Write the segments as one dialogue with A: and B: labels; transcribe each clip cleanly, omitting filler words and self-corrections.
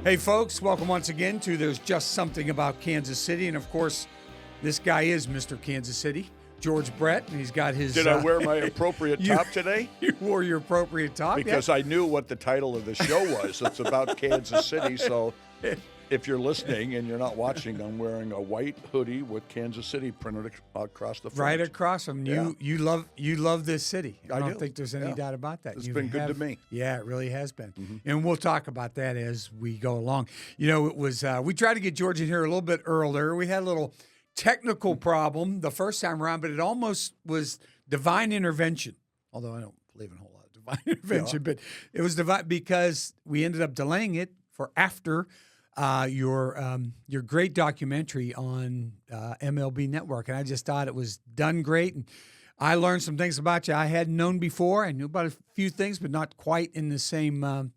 A: Hey, folks, welcome once again to There's Just Something About Kansas City. And, of course, this guy is Mr. Kansas City, George Brett, and he's got his...
B: Did I wear my appropriate top today?
A: You wore your appropriate top,
B: because I knew what the title of the show was. It's about Kansas City, so if you're listening and you're not watching, I'm wearing a white hoodie with Kansas City printed across the front.
A: Right across from you.
B: Yeah.
A: You love this city. I don't
B: do.
A: think there's any doubt about that.
B: It's been good to me.
A: Yeah, it really has been. Mm-hmm. And we'll talk about that as we go along. You know, it was we tried to get George in here a little bit earlier. We had a little technical problem the first time around, but it almost was divine intervention, although I don't believe in a whole lot of divine intervention, but it was divine because we ended up delaying it for after your great documentary on MLB Network, and I just thought it was done great, and I learned some things about you I hadn't known before. I knew about a few things, but not quite in the same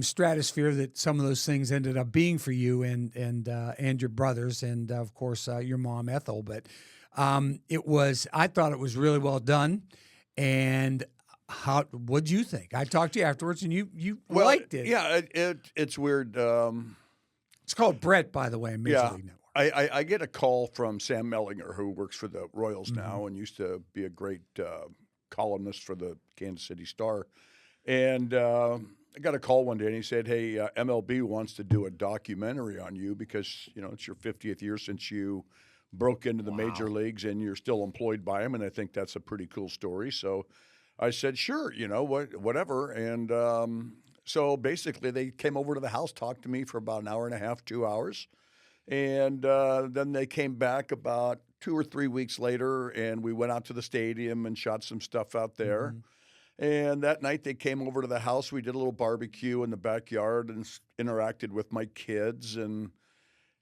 A: stratosphere that some of those things ended up being for you and your brothers, and of course your mom Ethel. But I thought it was really well done, and. What'd you think? I talked to you afterwards, and you liked it.
B: Yeah, it's weird.
A: It's called Brett, by the way, Major League Network.
B: I get a call from Sam Mellinger, who works for the Royals now and used to be a great columnist for the Kansas City Star. And I got a call one day, and he said, "Hey, MLB wants to do a documentary on you because it's your 50th year since you broke into the major leagues, and you're still employed by them, and I think that's a pretty cool story." So I said, sure, whatever. And so basically they came over to the house, talked to me for about an hour and a half, 2 hours. And then they came back about 2 or 3 weeks later, and we went out to the stadium and shot some stuff out there. Mm-hmm. And that night they came over to the house. We did a little barbecue in the backyard and interacted with my kids. And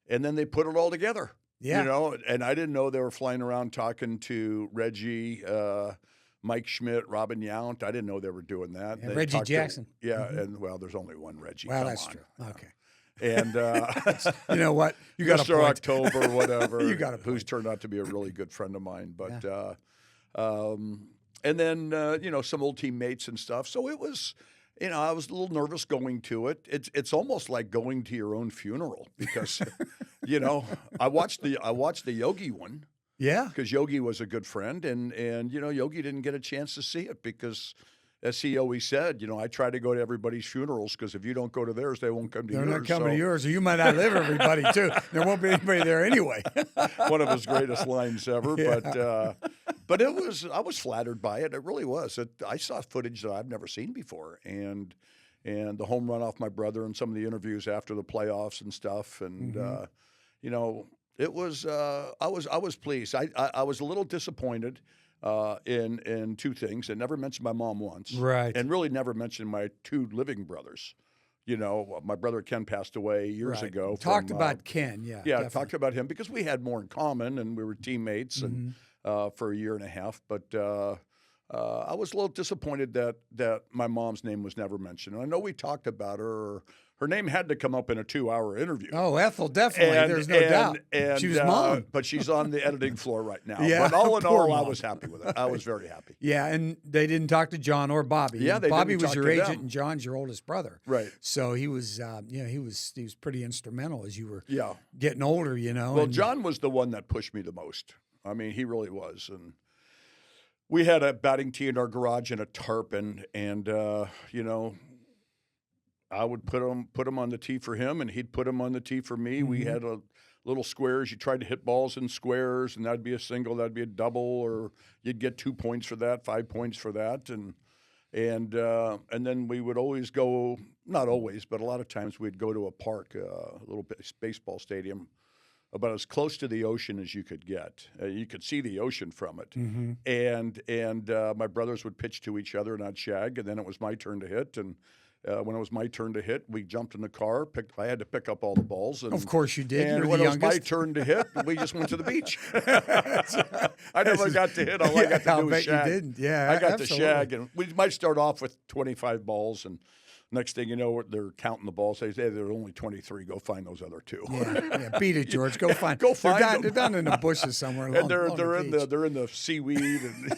B: then they put it all together. Yeah. And I didn't know they were flying around talking to Reggie, Mike Schmidt, Robin Yount. I didn't know they were doing that.
A: And Reggie Jackson.
B: And there's only one Reggie.
A: Well, that's true. Okay.
B: And
A: you know what? You got
B: Mr. October, whatever.
A: You got
B: who's turned out to be a really good friend of mine. But and then some old teammates and stuff. So it was, I was a little nervous going to it. It's almost like going to your own funeral because, I watched the Yogi one.
A: Yeah,
B: because Yogi was a good friend, and Yogi didn't get a chance to see it because, as he always said, I try to go to everybody's funourals because if you don't go to theirs, they won't come to yours.
A: They're not coming to yours, or you might outlive everybody too. There won't be anybody there anyway.
B: One of his greatest lines ever,
A: yeah.
B: But I was flattered by it. It really was. I saw footage that I've never seen before, and the home run off my brother and some of the interviews after the playoffs and stuff, and It was. I was pleased. I was a little disappointed in two things. I never mentioned my mom once,
A: right?
B: And really never mentioned my two living brothers. My brother Ken passed away years ago.
A: Talked about Ken, yeah.
B: Yeah, talked about him because we had more in common and we were teammates and for a year and a half. But I was a little disappointed that my mom's name was never mentioned. And I know we talked about her. Her name had to come up in a 2-hour interview.
A: Oh, Ethel, definitely. There's no doubt.
B: And,
A: she was mom.
B: But she's on the editing floor right now.
A: Yeah,
B: but all in all,
A: mom.
B: I was happy with it. I was very happy.
A: Yeah, and they didn't talk to John or Bobby.
B: Yeah,
A: Bobby was
B: talk
A: your
B: to
A: agent,
B: them.
A: and John's your oldest brother.
B: Right.
A: So he was, he was pretty instrumental as you were
B: Yeah.
A: getting older,
B: Well, John was the one that pushed me the most. I mean, he really was. And we had a batting tee in our garage and a tarp, and I would put him on the tee for him, and he'd put him on the tee for me. Mm-hmm. We had a little squares. You tried to hit balls in squares, and that'd be a single, that'd be a double, or you'd get 2 points for that, 5 points for that, and then we would always go. Not always, but a lot of times we'd go to a park, a little baseball stadium, about as close to the ocean as you could get. You could see the ocean from it, and my brothers would pitch to each other, and I'd shag, and then it was my turn to hit, and. When it was my turn to hit, we jumped in the car. I had to pick up all the balls. And,
A: of course you did.
B: And when it was my turn to hit, we just went to the beach. I never got to hit. All I got to do was shag.
A: You didn't. Yeah,
B: I got to shag, and we might start off with 25 balls, and next thing you know, they're counting the balls. They say there are only 23. Go find those other two.
A: Yeah, beat it, George. Go find.
B: them.
A: They're down in the bushes somewhere.
B: And they're in the seaweed, and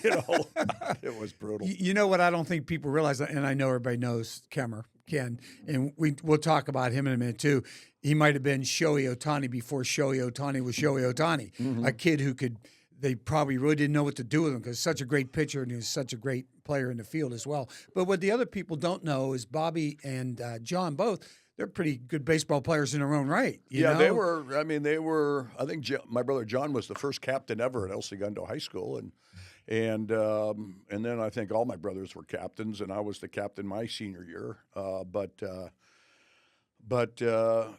B: it was brutal.
A: You know what? I don't think people realize, and I know everybody knows Kemmer. Ken, and we'll talk about him in a minute too. He might have been Shohei Ohtani before Shohei Ohtani was Shohei Ohtani, a kid who could. They probably really didn't know what to do with him because he's such a great pitcher and he was such a great player in the field as well. But what the other people don't know is Bobby and John both. They're pretty good baseball players in their own right. You know?
B: They were. I mean, they were. I think my brother John was the first captain ever at El Segundo High School, and then I think all my brothers were captains, and I was the captain my senior year. But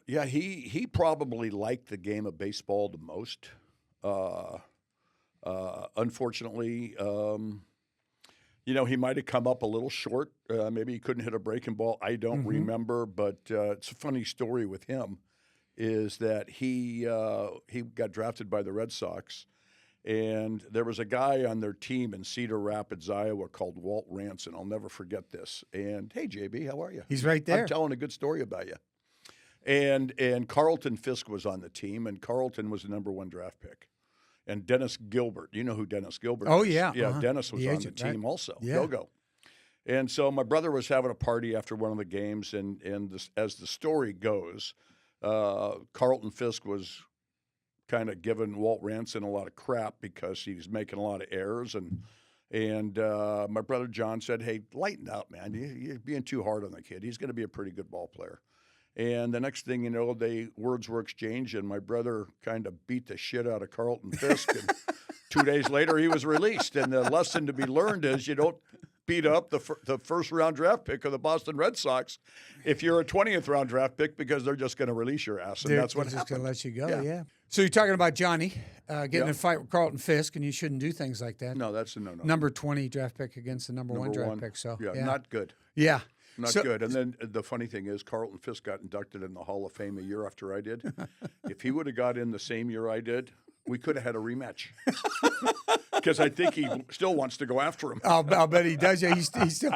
B: he probably liked the game of baseball the most. Unfortunately, he might have come up a little short. Maybe he couldn't hit a breaking ball. I don't remember, but it's a funny story with him is that he got drafted by the Red Sox, and there was a guy on their team in Cedar Rapids, Iowa, called Walt Ranson. I'll never forget this. And, hey, JB, how are you?
A: He's right there.
B: I'm telling a good story about you. And Carlton Fisk was on the team, and Carlton was the number 1 draft pick. And Dennis Gilbert, you know who Dennis Gilbert is?
A: Oh, yeah.
B: Yeah, Dennis was
A: the
B: on
A: agent,
B: the team
A: right?
B: also.
A: Yeah.
B: Go. And so my brother was having a party after one of the games, and as the story goes, Carlton Fisk was kind of giving Walt Ranson a lot of crap because he was making a lot of errors. And my brother John said, hey, lighten up, man. You're being too hard on the kid. He's going to be a pretty good ball player. And the next thing you know, words were exchanged, and my brother kind of beat the shit out of Carlton Fisk. And 2 days later, he was released. And the lesson to be learned is you don't beat up the first-round draft pick of the Boston Red Sox if you're a 20th-round draft pick because they're just going to release your ass, and that's what
A: they're just going
B: happened.
A: to let you go, yeah. So you're talking about Johnny getting in a fight with Carlton Fisk, and you shouldn't do things like that.
B: No, that's a no-no.
A: Number 20 draft pick against the number 1 draft
B: 1.
A: pick. So
B: yeah, not good.
A: Yeah.
B: Not good. And then the funny thing is, Carlton Fisk got inducted in the Hall of Fame a year after I did. If he would have got in the same year I did, we could have had a rematch. Because I think he still wants to go after him.
A: I'll bet he does. Yeah, he's still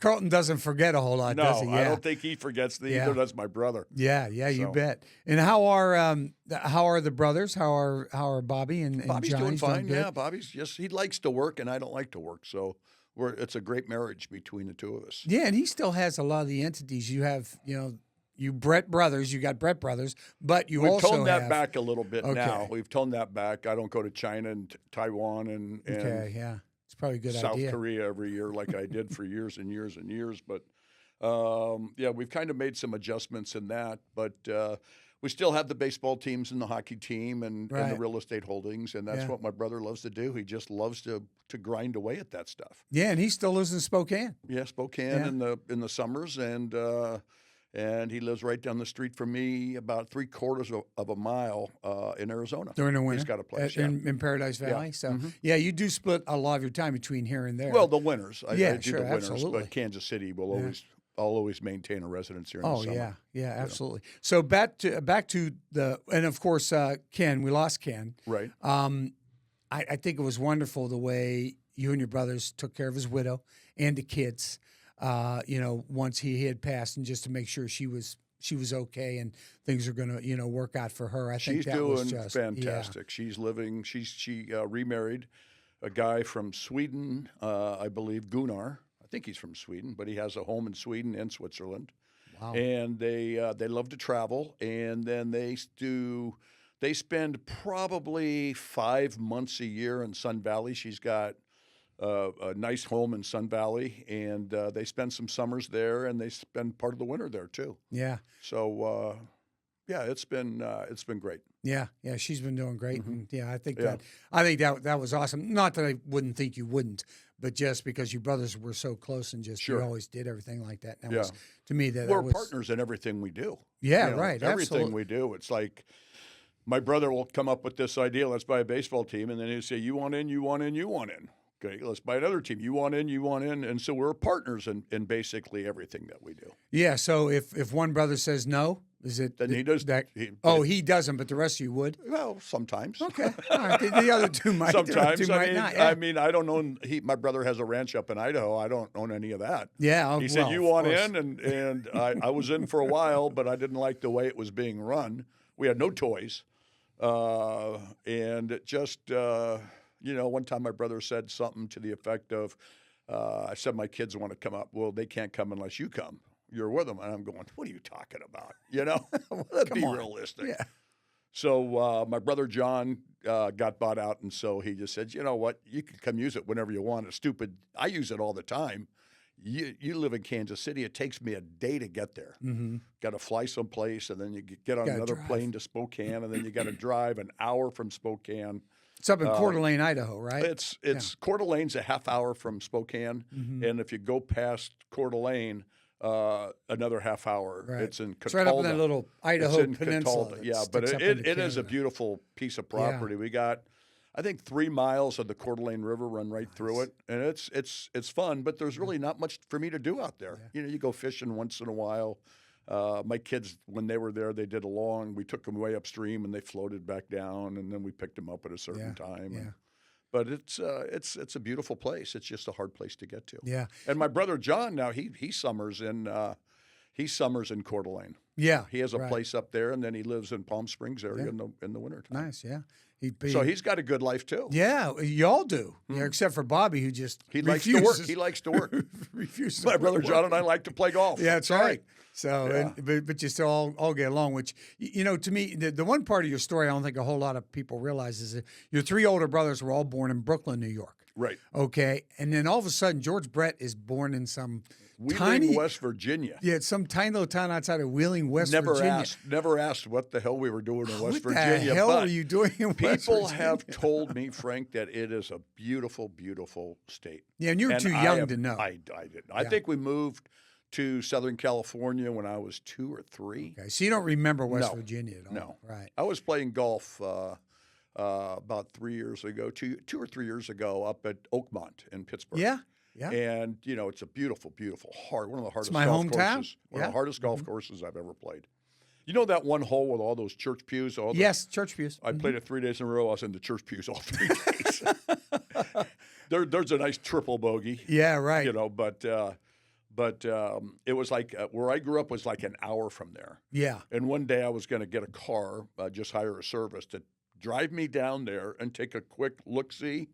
A: Carlton doesn't forget a whole lot, does he?
B: No, I don't think he forgets. Either does my brother.
A: Yeah, you bet. And how are the brothers? How are Bobby and
B: Bobby's
A: Johnny?
B: doing fine.
A: Doing good?
B: Yeah, Bobby's he likes to work, and I don't like to work. So it's a great marriage between the two of us.
A: Yeah, and he still has a lot of the entities. You have, you Brett brothers. You got Brett brothers, but
B: We've
A: also
B: toned that
A: have,
B: back a little bit
A: Okay.
B: now. We've toned that back. I don't go to China and Taiwan and
A: yeah, it's probably a good
B: South
A: idea.
B: Korea every year like I did for years and years and years. But, we've kind of made some adjustments in that. But we still have the baseball teams and the hockey team and the real estate holdings, and that's what my brother loves to do. He just loves to grind away at that stuff.
A: Yeah, and he still lives in Spokane.
B: Yeah, Spokane in the summers, and he lives right down the street from me, about 3/4 of a mile in Arizona.
A: During the winter,
B: he's got a place
A: in Paradise Valley. So you do split a lot of your time between here and there.
B: Well, the winters, I do
A: sure,
B: the winters,
A: absolutely.
B: but Kansas City will I'll always maintain a residence here in the summer.
A: Yeah, absolutely. So back to and of course Ken. We lost Ken.
B: Right.
A: I think it was wonderful the way you and your brothers took care of his widow and the kids. Once he had passed, and just to make sure she was okay and things are going to work out for her. I think
B: she's
A: that
B: doing
A: was just
B: fantastic. She's living. She remarried a guy from Sweden, I believe Gunnar. I think he's from Sweden, but he has a home in Sweden and Switzerland.
A: Wow.
B: And they love to travel, and then they spend probably 5 months a year in Sun Valley. She's got a nice home in Sun Valley, and they spend some summers there, and they spend part of the winter there too.
A: Yeah.
B: So it's been great.
A: Yeah, she's been doing great, and I think that was awesome. Not that I wouldn't think you wouldn't, but just because you brothers were so close and just you always did everything like that. That was, to me,
B: we're partners in everything we do.
A: Yeah, right.
B: Everything
A: absolutely.
B: we do. It's like my brother will come up with this idea. Let's buy a baseball team, and then he'll say, "You want in? You want in? You want in." Okay, let's buy another team. You want in, you want in. And so we're partners in basically everything that we do.
A: Yeah, so if one brother says no, is it
B: Then he does
A: that? He doesn't, but the rest of you would?
B: Well, sometimes.
A: Okay. All right. The other two might.
B: Sometimes.
A: The other two might not. Yeah.
B: I mean, I don't own. My brother has a ranch up in Idaho. I don't own any of that.
A: Yeah.
B: He said, "You want in?" And I was in for a while, but I didn't like the way it was being run. We had no toys. And it just, one time my brother said something to the effect of, I said, my kids want to come up. Well, they can't come unless you come. you're with them. And I'm going, what are you talking about? You know, let's be realistic.
A: Yeah.
B: So my brother John got bought out, and so he just said, you know what, you can come use it whenever you want. It's stupid. I use it all the time. You live in Kansas City. It takes me a day to get there.
A: Mm-hmm.
B: Got to fly someplace, and then you get on another
A: drive.
B: plane to Spokane, and then you got to drive an hour from Spokane.
A: It's up in Coeur d'Alene, Idaho, right?
B: It's Coeur d'Alene's a half hour from Spokane, and if you go past Coeur d'Alene, another half hour.
A: Right.
B: It's in Catalda.
A: It's right up in that little Idaho peninsula.
B: Catalda. Yeah, but it is a beautiful piece of property.
A: Yeah.
B: We got, I think, 3 miles of the Coeur d'Alene River run right through it, and it's fun. But there's really not much for me to do out there.
A: Yeah.
B: You know, you go fishing once in a while. My kids, when they were there, they did we took them way upstream, and they floated back down, and then we picked them up at a certain time.
A: Yeah.
B: But it's a beautiful place. It's just a hard place to get to.
A: Yeah.
B: And my brother John now he summers in Coeur d'Alene.
A: Yeah.
B: He has a place up there, and then he lives in Palm Springs area in the wintertime.
A: Nice, yeah.
B: So he's got a good life too.
A: Yeah, y'all do. Yeah, except for Bobby, who just
B: likes to work. He likes to work.
A: Refuses.
B: My brother John and I like to play golf.
A: Yeah, that's right. So,
B: Yeah.
A: but you still all get along, which, you know, to me, the one part of your story I don't think a whole lot of people realize is that your 3 older brothers were all born in Brooklyn, New York.
B: Right.
A: Okay. And then all of a sudden, George Brett is born in some
B: Wheeling, West Virginia.
A: Yeah, it's some tiny little town outside of Wheeling, West Virginia.
B: Never asked what the hell we were doing in West Virginia.
A: What the hell were you doing in West Virginia?
B: People have told me, Frank, that it is a beautiful, beautiful state.
A: Yeah, and you were too young to know.
B: I didn't. I think we moved to Southern California when I was 2 or 3.
A: Okay, so you don't remember West Virginia at all.
B: No.
A: Right.
B: I was playing golf about 3 years ago, 2 or 3 years ago, up at Oakmont in Pittsburgh.
A: Yeah. Yeah.
B: And, you know, it's a beautiful, beautiful, one of the hardest
A: my
B: golf
A: hometown.
B: courses. One of the hardest golf courses I've ever played. You know that one hole with all those church pews?
A: Yes, church pews.
B: I played it 3 days in a row. I was in the church pews all 3 days. There's a nice triple bogey.
A: Yeah, right.
B: You know, but it was like where I grew up was like an hour from there.
A: Yeah.
B: And one day I was going to get a car, just hire a service to drive me down there and take a quick look-see.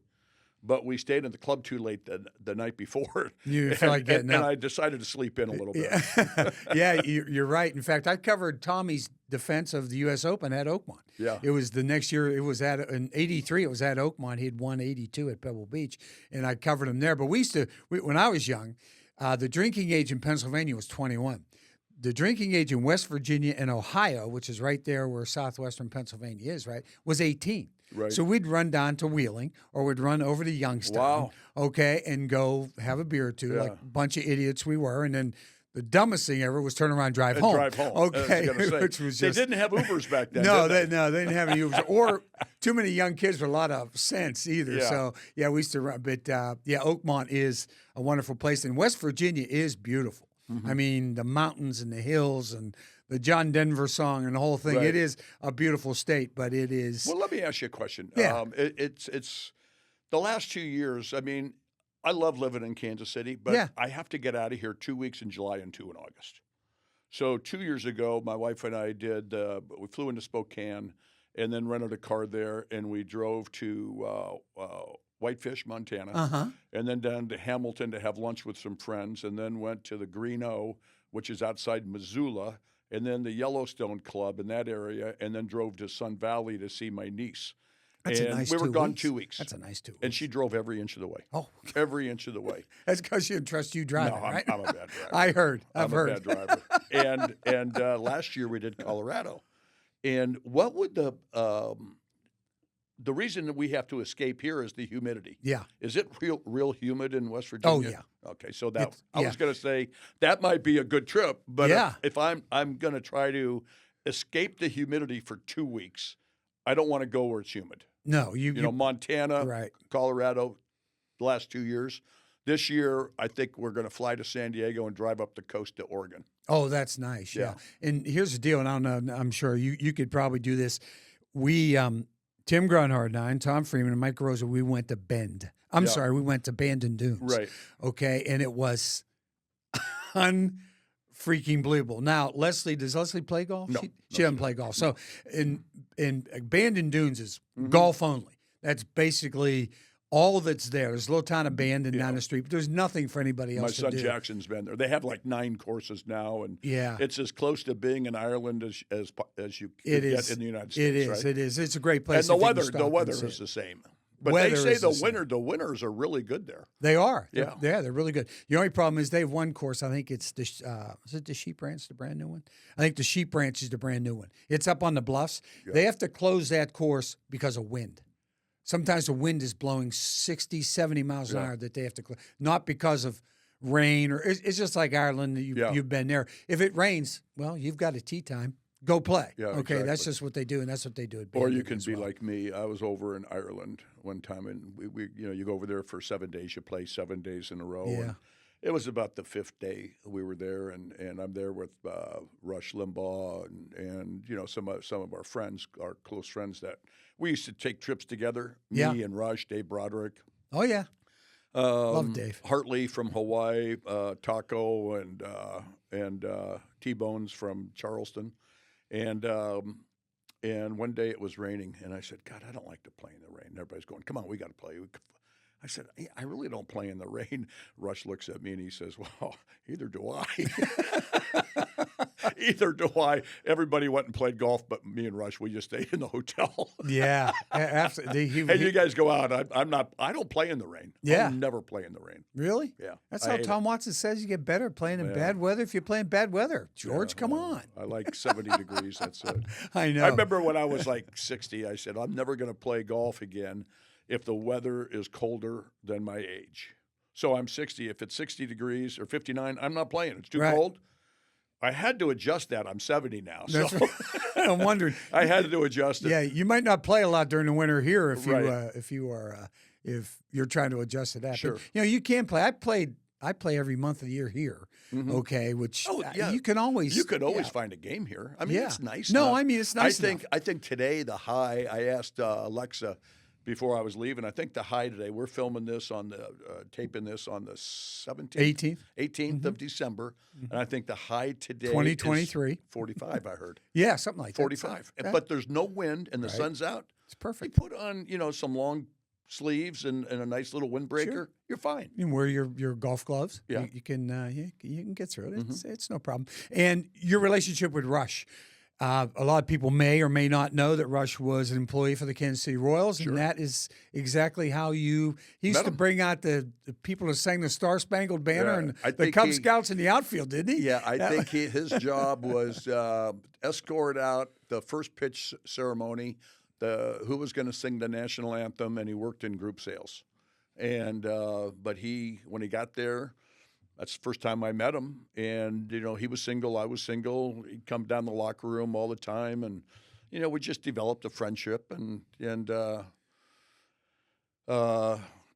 B: But we stayed in the club too late the night before.
A: You feel like getting
B: and
A: out.
B: I decided to sleep in a little bit.
A: Yeah, yeah, you're right. In fact, I covered Tommy's defense of the U.S. Open at Oakmont.
B: Yeah.
A: It was the next year. It was in '83. It was at Oakmont. He had won '82 at Pebble Beach, and I covered him there. But when I was young, the drinking age in Pennsylvania was 21. The drinking age in West Virginia and Ohio, which is right there where southwestern Pennsylvania is, right, was 18.
B: Right.
A: So we'd run down to Wheeling or we'd run over to Youngstown,
B: Wow.
A: okay, and go have a beer or two,
B: Yeah.
A: like a bunch of idiots we were. And then the dumbest thing ever was turn around and drive
B: And
A: home.
B: drive home.
A: Okay,
B: I was gonna say.
A: which was
B: They
A: just
B: didn't have Ubers back then.
A: no,
B: did
A: they didn't have any Ubers or too many young kids with a lot of sense either.
B: Yeah.
A: So yeah, we used to run, but Oakmont is a wonderful place, and West Virginia is beautiful.
B: Mm-hmm.
A: I mean, the mountains and the hills and the John Denver song and the whole thing.
B: Right.
A: It is a beautiful state, but it is.
B: Well, let me ask you a question.
A: Yeah.
B: It's the last 2 years. I mean, I love living in Kansas City, but
A: Yeah.
B: I have to get out of here 2 weeks in July and 2 in August. So 2 years ago, my wife and I we flew into Spokane and then rented a car there, and we drove to Whitefish, Montana, and then down to Hamilton to have lunch with some friends, and then went to the Green O, which is outside Missoula, and then the Yellowstone Club in that area, and then drove to Sun Valley to see my niece.
A: That's a
B: and
A: nice
B: we were
A: 2
B: gone
A: weeks.
B: 2 weeks.
A: That's a nice 2 weeks.
B: And she drove every inch of the way.
A: Oh,
B: Every inch of the way.
A: that's because she didn't trust you driving,
B: No,
A: right?
B: I'm a bad driver.
A: I heard. I've
B: I'm
A: heard.
B: a bad driver. And last year we did Colorado. And what would the reason that we have to escape here is the humidity.
A: Yeah.
B: Is it real humid in West Virginia?
A: Oh, yeah.
B: Okay, so
A: Yeah.
B: was going to say that might be a good trip, but
A: Yeah.
B: if I'm going to try to escape the humidity for 2 weeks, I don't want to go where it's humid.
A: No,
B: You know, Montana,
A: right.
B: Colorado, the last 2 years. This year, I think we're going to fly to San Diego and drive up the coast to Oregon.
A: Oh, that's nice. Yeah. And here's the deal, and I don't know, I'm sure you could probably do this. We, Tim Grunhard and I, and Tom Freeman and Mike Rosa, we went to Bend. I'm
B: Yeah.
A: sorry, we went to Bandon Dunes.
B: Right.
A: Okay. And it was unfreaking believable. Now, does Leslie play golf?
B: No.
A: She doesn't play golf. So in Bandon Dunes is golf only. That's basically all that's there. There's a little town abandoned down the street, but there's nothing for anybody
B: My
A: else to
B: son
A: do.
B: Jackson's been there. They have like 9 courses now, and
A: Yeah.
B: it's as close to being in Ireland as you could
A: It
B: get
A: is.
B: in the United
A: It
B: States.
A: is.
B: Right?
A: It is. It's a great place.
B: And
A: if you can stop
B: the
A: and
B: weather
A: see
B: is
A: it.
B: the same. But
A: Weather
B: they say
A: is the same.
B: the winters are really good there.
A: They are.
B: Yeah.
A: They're really good. The only problem is they have one course. I think it's the is it the Sheep Ranch, the brand new one? I think the Sheep Ranch is the brand new one. It's up on the bluffs.
B: Yeah.
A: They have to close that course because of wind. Sometimes the wind is blowing 60, 70 miles an hour that they have to close. Not because of rain or it's just like Ireland. You've been there. If it rains, well, you've got a tee time. Go play.
B: Yeah,
A: okay,
B: exactly.
A: that's just what they do, and that's what they do at
B: Or you
A: Bandon
B: can
A: as
B: be
A: well.
B: like me. I was over in Ireland one time, and we you go over there for 7 days. You play 7 days in a row.
A: Yeah.
B: And it was about the 5th day we were there, and I'm there with Rush Limbaugh and some of our friends, our close friends that we used to take trips together.
A: Yeah.
B: Me and Rush, Dave Broderick.
A: Oh yeah, love Dave.
B: Hartley from Hawaii, Taco and T-Bones from Charleston, and one day it was raining, and I said, God, I don't like to play in the rain. And everybody's going, come on, we got to play. I said, I really don't play in the rain. Rush looks at me and he says, well, either do I. Either do I. Everybody went and played golf, but me and Rush, we just stayed in the hotel.
A: Yeah, absolutely.
B: And you guys go out. I don't play in the rain.
A: Yeah.
B: I'll never play in the rain.
A: Really?
B: Yeah.
A: That's
B: I
A: how
B: hate
A: Tom Watson says you get better at playing in
B: Yeah.
A: bad weather if you play in bad weather.
B: it.
A: George,
B: Yeah,
A: come
B: well,
A: on.
B: I like 70 degrees. That's it.
A: I know.
B: I remember when I was like 60, I said, I'm never going to play golf again if the weather is colder than my age. So I'm 60. If it's 60 degrees or 59, I'm not playing. It's too
A: Right.
B: cold. I had to adjust that. I'm 70 now. So
A: That's right. I'm wondering.
B: I had to adjust it.
A: Yeah, you might not play a lot during the winter here if
B: Right.
A: if you're trying to adjust to that.
B: Sure.
A: But, you can play. I play every month of the year here.
B: Mhm.
A: Okay, which
B: Oh, yeah.
A: you can always
B: You could always
A: yeah.
B: find a game here. I mean,
A: Yeah.
B: it's nice.
A: No,
B: enough.
A: I mean, it's nice
B: I think today the high. I asked Alexa before I was leaving. I think the high today. We're filming this on the taping this on the 17th,
A: 18th,
B: 18th of December, and I think the high today
A: 2023.
B: is 45. I heard
A: Yeah, something like that.
B: 45,
A: Yeah.
B: but there's no wind and the
A: Right.
B: sun's out.
A: It's
B: You
A: perfect.
B: put on some long sleeves and a nice little windbreaker.
A: Sure.
B: You're fine.
A: You can wear your golf gloves.
B: Yeah.
A: You can you can get through it. It's no problem. And your relationship with Rush. A lot of people may or may not know that Rush was an employee for the Kansas City Royals, and that is exactly how he used
B: Met
A: to
B: him.
A: bring out the people who sang the Star Spangled Banner
B: Yeah,
A: and
B: I
A: the
B: think
A: Cub
B: he-
A: Scouts in the outfield, didn't he?
B: Yeah, I think his job was escort out the first pitch ceremony, who was going to sing the national anthem, and he worked in group sales. And but when he got there, that's the first time I met him. And he was single, I was single. He'd come down the locker room all the time, and we just developed a friendship. And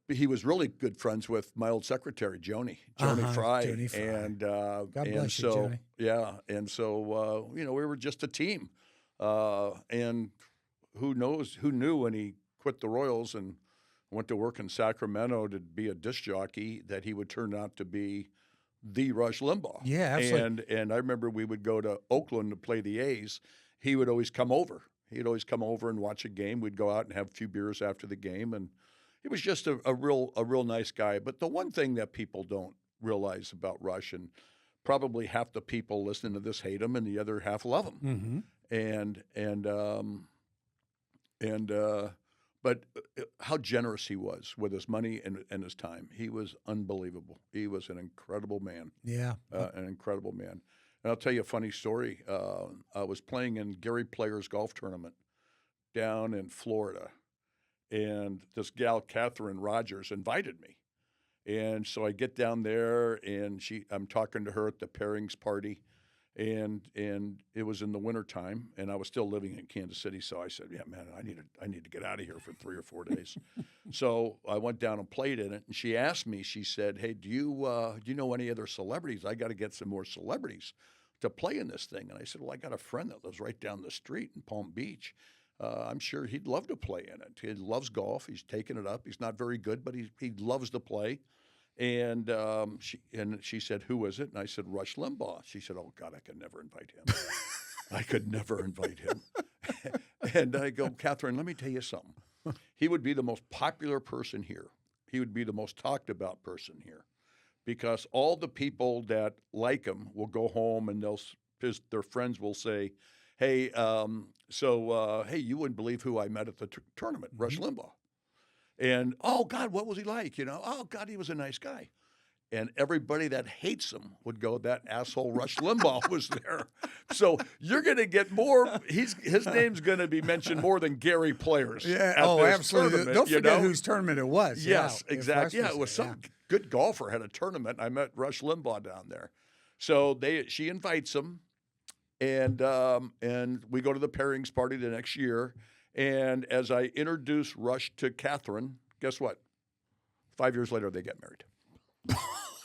B: he was really good friends with my old secretary, Joni Fry.
A: Joni Fry.
B: And
A: God
B: and
A: bless you,
B: so
A: Joni.
B: yeah, and so we were just a team. And who knew when he quit the Royals and went to work in Sacramento to be a disc jockey that he would turn out to be the Rush Limbaugh.
A: Yeah, absolutely.
B: And I remember we would go to Oakland to play the A's. He would always come over. He'd always come over and watch a game. We'd go out and have a few beers after the game, and he was just a real nice guy. But the one thing that people don't realize about Rush, and probably half the people listening to this hate him, and the other half love him.
A: Mm-hmm.
B: But how generous he was with his money and his time. He was unbelievable. He was an incredible man.
A: Yeah.
B: An incredible man. And I'll tell you a funny story. I was playing in Gary Player's golf tournament down in Florida, and this gal, Catherine Rogers, invited me. And so I get down there, and I'm talking to her at the pairings party, and it was in the wintertime, and I was still living in Kansas City. So I said, yeah, man, I need to get out of here for 3 or 4 days. So I went down and played in it, and she asked me, she said, hey, do you know any other celebrities? I got to get some more celebrities to play in this thing. And I said, well, I got a friend that lives right down the street in Palm Beach. I'm sure he'd love to play in it. He loves golf. He's taken it up. He's not very good, but he loves to play. And she said, who is it? And I said, Rush Limbaugh. She said, oh, God, I could never invite him. I could never invite him. And I go, Catherine, let me tell you something. he would be the most popular person here. He would be the most talked about person here, because all the people that like him will go home and their friends will say, "Hey, hey, you wouldn't believe who I met at the tournament, Rush Limbaugh." And, oh, God, what was he like? Oh, God, he was a nice guy. And everybody that hates him would go, that asshole Rush Limbaugh was there. So you're going to get more. His name's going to be mentioned more than Gary players.
A: Yeah.
B: At this
A: Absolutely.
B: tournament,
A: Don't forget whose tournament it was.
B: Yes,
A: yeah,
B: exactly. Yeah, it was some good golfer had a tournament. I met Rush Limbaugh down there. So she invites him, and we go to the pairings party the next year. And as I introduce Rush to Catherine, guess what? 5 years later, they get married.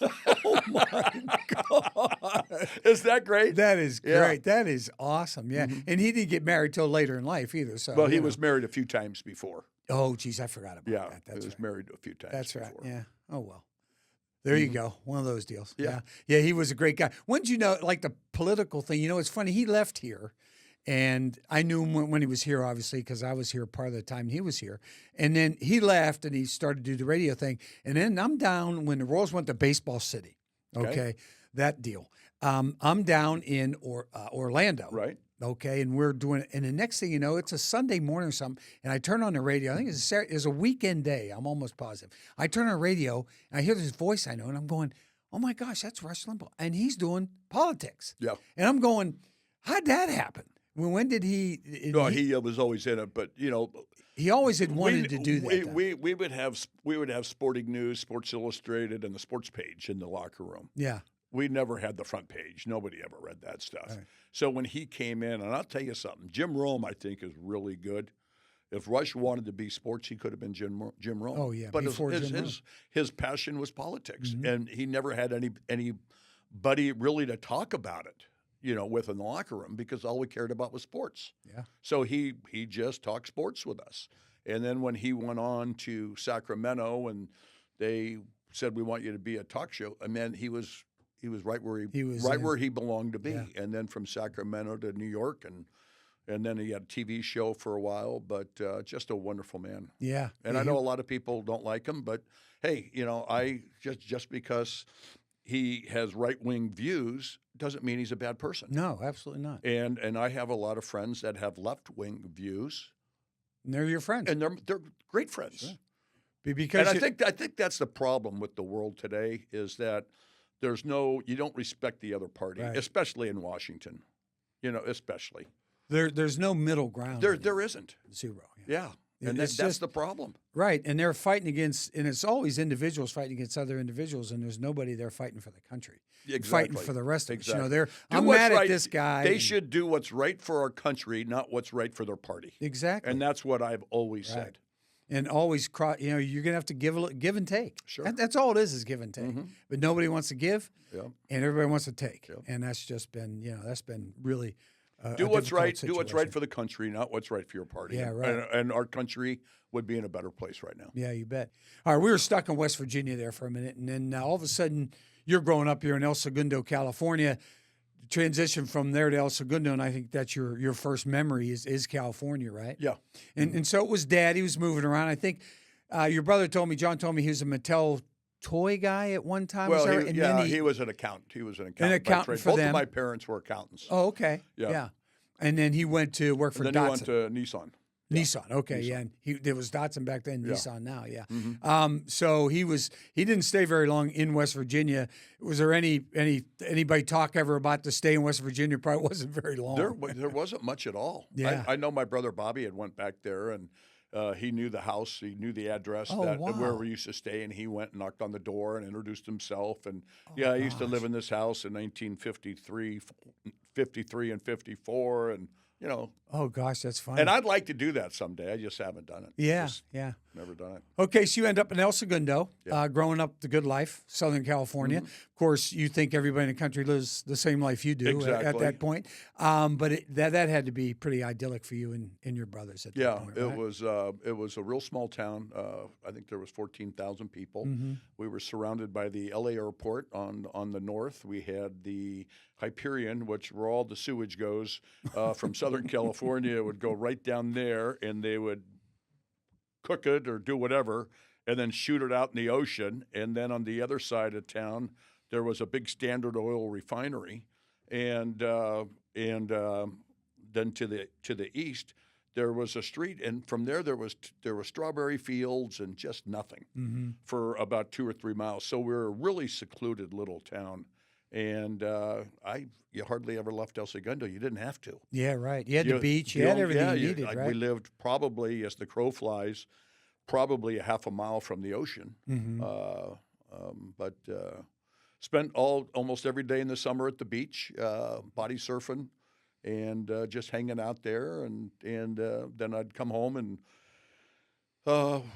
A: Oh my God!
B: Is that great?
A: That is
B: Yeah.
A: great. That is awesome. Yeah, and he didn't get married till later in life either. So
B: Well, he was married a few times before.
A: Oh, geez, I forgot about
B: Yeah,
A: that.
B: he
A: That's
B: was
A: right.
B: married a few times.
A: That's right.
B: before.
A: Yeah. Oh well. There you go. One of those deals.
B: Yeah.
A: Yeah. He was a great guy. When did you know, like the political thing? It's funny. He left here, and I knew him when he was here, obviously, because I was here part of the time he was here. And then he left, and he started to do the radio thing. And then I'm down when the Royals went to Baseball City. Okay, that deal. I'm down in Orlando.
B: Right.
A: Okay, and we're doing it. And the next thing you know, it's a Sunday morning or something, and I turn on the radio. I think it's a weekend day. I'm almost positive. I turn on the radio, and I hear this voice I know, and I'm going, oh, my gosh, that's Rush Limbaugh. And he's doing politics.
B: Yeah.
A: And I'm going, how'd that happen? When did he?
B: No, he was always in it, but
A: he always had wanted to do that.
B: We would have Sporting News, Sports Illustrated, and the sports page in the locker room.
A: Yeah.
B: We never had the front page. Nobody ever read that stuff.
A: Right.
B: So when he came in, and I'll tell you something, Jim Rome, I think, is really good. If Rush wanted to be sports, he could have been Jim Rome.
A: Oh, yeah,
B: but
A: before Jim Rome.
B: his passion was politics, and he never had anybody really to talk about it, with in the locker room, because all we cared about was sports.
A: Yeah.
B: So he just talked sports with us. And then when he went on to Sacramento and they said, we want you to be a talk show, I mean, he was right where where he belonged to be.
A: Yeah.
B: And then from Sacramento to New York, and then he had a TV show for a while, but just a wonderful man.
A: Yeah.
B: And I know a lot of people don't like him, but hey, I just because he has right-wing views doesn't mean he's a bad person.
A: No, absolutely not.
B: And I have a lot of friends that have left-wing views.
A: And they're your friends.
B: And they're great friends.
A: Sure. Because
B: I think that's the problem with the world today, is that you don't respect the other party,
A: Right.
B: especially in Washington. Especially.
A: there's no middle ground.
B: There isn't.
A: Zero.
B: Yeah. And
A: It's
B: that's
A: just
B: the problem.
A: right. And they're fighting against, and it's always individuals fighting against other individuals, and there's nobody there fighting for the country.
B: Exactly.
A: Fighting for the rest of us.
B: Exactly.
A: I'm
B: what's
A: mad
B: right.
A: at this guy.
B: They should do what's right for our country, not what's right for their party.
A: Exactly.
B: And that's what I've always said.
A: And always, you're going to have to give and take.
B: Sure.
A: That's all it is give and take. But nobody wants to give,
B: Yeah.
A: and everybody wants to take.
B: Yeah.
A: And that's just been, that's been really
B: Do what's right.
A: situation.
B: Do what's right for the country, not what's right for your party.
A: Yeah, right.
B: And our country would be in a better place right now.
A: Yeah, you bet. All right, we were stuck in West Virginia there for a minute, and then all of a sudden you're growing up here in El Segundo, California. Transition from there to El Segundo, and I think that's your first memory is California, right?
B: Yeah.
A: And so it was Dad. He was moving around. I think your brother John told me he was a Mattel toy guy at one time.
B: Well,
A: was that right?
B: he was an accountant. He was an accountant.
A: An accountant
B: by trade.
A: for
B: Both
A: them.
B: of my parents were accountants.
A: Oh, okay.
B: Yeah.
A: And then he went to work for
B: And then
A: Datsun.
B: he went to Nissan.
A: Nissan, okay,
B: Nissan.
A: yeah. And there was Datsun back then,
B: Yeah.
A: Nissan now, yeah.
B: Mhm.
A: So he didn't stay very long in West Virginia. Was there anybody talk ever about to stay in West Virginia? Probably wasn't very long.
B: There wasn't much at all.
A: Yeah.
B: I know my brother Bobby had went back there, and he knew the house. He knew the address
A: Oh,
B: where
A: wow.
B: we used to stay, and he went and knocked on the door and introduced himself. And I used to live in this house in 1953, 53 and 54, and
A: Oh gosh, that's funny.
B: and I'd like to do that someday. I just haven't done it.
A: yeah,
B: Just
A: yeah.
B: never done it.
A: Okay, so you end up in El Segundo,
B: Yeah.
A: growing up the good life, Southern California. Of course, you think everybody in the country lives the same life you do at
B: Exactly.
A: that point. But that had to be pretty idyllic for you and your brothers at that
B: Yeah,
A: point, right?
B: it was a real small town. I think there was 14,000 people.
A: Mm-hmm.
B: We were surrounded by the LA airport on the north. We had the Hyperion, which where all the sewage goes from Southern California. It would go right down there, and they would cook it or do whatever, and then shoot it out in the ocean. And then on the other side of town, there was a big Standard Oil refinery, and then to the east, there was a street, and from there were strawberry fields and just nothing for about 2 or 3 miles. So we were a really secluded little town, and you hardly ever left El Segundo. You didn't have to.
A: Yeah, right. You had the beach. You had everything you needed, right?
B: We lived probably, as the crow flies, probably a half a mile from the ocean. But spent almost every day in the summer at the beach, body surfing, and just hanging out there. And then I'd come home and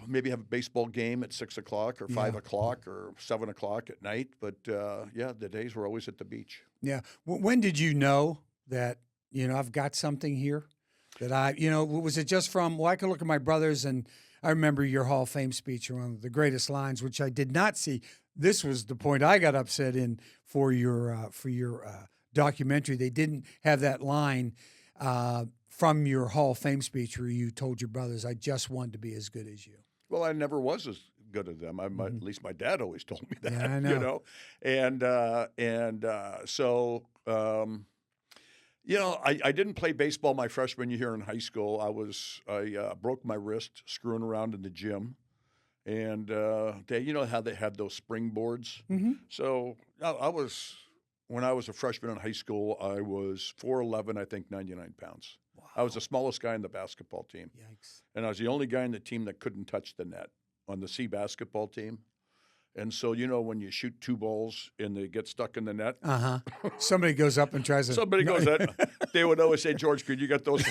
B: maybe have a baseball game at 6 o'clock or 5 o'clock or 7 o'clock at night. But the days were always at the beach.
A: Yeah. When did you know that, I've got something here? That was it just from, I can look at my brothers, and I remember your Hall of Fame speech, one of the greatest lines, which I did not see. This was the point I got upset in for your documentary. They didn't have that line from your Hall of Fame speech where you told your brothers, I just wanted to be as good as you.
B: Well, I never was as good as them. At least my dad always told me that.
A: Yeah, I know.
B: I didn't play baseball my freshman year in high school. I broke my wrist screwing around in the gym, and how they had those springboards. So when I was a freshman in high school, I was 4'11", I think 99 pounds. Wow. I was the smallest guy in the basketball team.
A: Yikes! And
B: I was the only guy in the team that couldn't touch the net on the C basketball team. And so, when you shoot 2 balls and they get stuck in the net.
A: Somebody goes up and tries to.
B: Somebody goes up. They would always say, George, could you get those?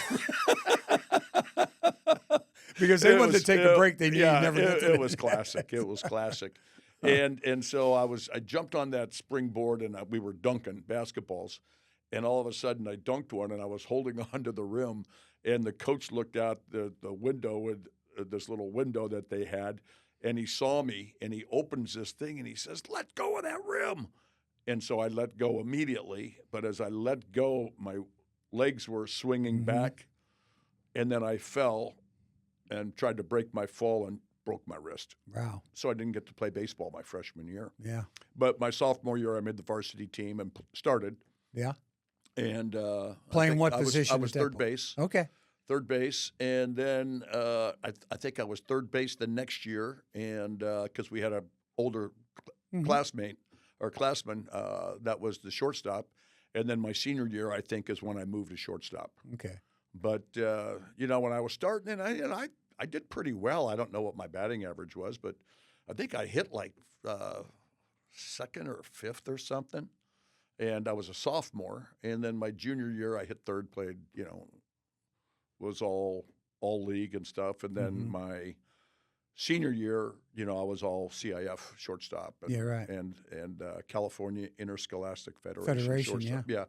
A: Because they wanted to take a break. They knew you never get to
B: it. It was classic. It was classic. And so I jumped on that springboard, and we were dunking basketballs. And all of a sudden, I dunked one, and I was holding onto the rim. And the coach looked out the window with this little window that they had. And he saw me, and he opens this thing, and he says, let go of that rim. And so I let go immediately. But as I let go, my legs were swinging back, and then I fell and tried to break my fall and broke my wrist.
A: Wow.
B: So I didn't get to play baseball my freshman year.
A: Yeah.
B: But my sophomore year, I made the varsity team and started.
A: Yeah.
B: And
A: playing what position?
B: I was third base.
A: Okay.
B: Third base, and then I think I was third base the next year, and because we had an older classmate or classman that was the shortstop, and then my senior year I think is when I moved to shortstop.
A: Okay.
B: But when I was starting, and I did pretty well. I don't know what my batting average was, but I think I hit like second or fifth or something, and I was a sophomore, and then my junior year I hit third, played was all league and stuff, and then my senior year, I was all CIF shortstop. And, and California Interscholastic Federation shortstop. Yeah.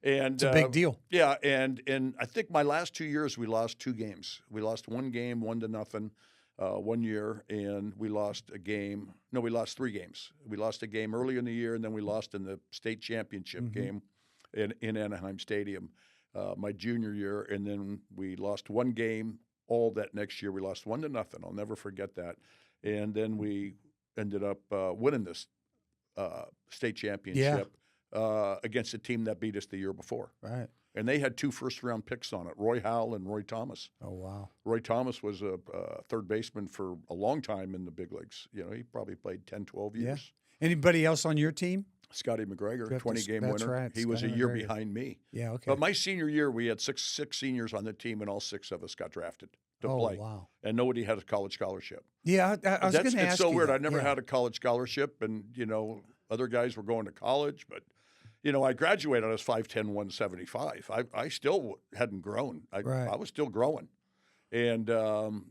B: And
A: it's a big deal.
B: Yeah, and I think my last 2 years we lost 2 games. We lost one game, 1-0, 1 year, and we lost a game. No, we lost 3 games. We lost a game early in the year, and then we lost in the state championship game in Anaheim Stadium. My junior year, and then we lost 1 game all that next year. We lost 1-0. I'll never forget that. And then we ended up winning this state championship against a team that beat us the year before.
A: Right.
B: And they had 2 first-round picks on it, Roy Howell and Roy Thomas.
A: Oh, wow.
B: Roy Thomas was a third baseman for a long time in the big leagues. He probably played 10, 12 years.
A: Yeah. Anybody else on your team?
B: Scotty McGregor, 20-game winner.
A: That's right.
B: He was a year behind me.
A: Yeah, okay.
B: But my senior year, we had six seniors on the team, and all 6 of us got drafted to play.
A: Oh, wow.
B: And nobody had a college scholarship.
A: Yeah, I was going to ask you.
B: It's so weird.
A: That.
B: I never had a college scholarship, and, other guys were going to college. But, I graduated. I was 5'10", 175. I still hadn't grown. I was still growing. And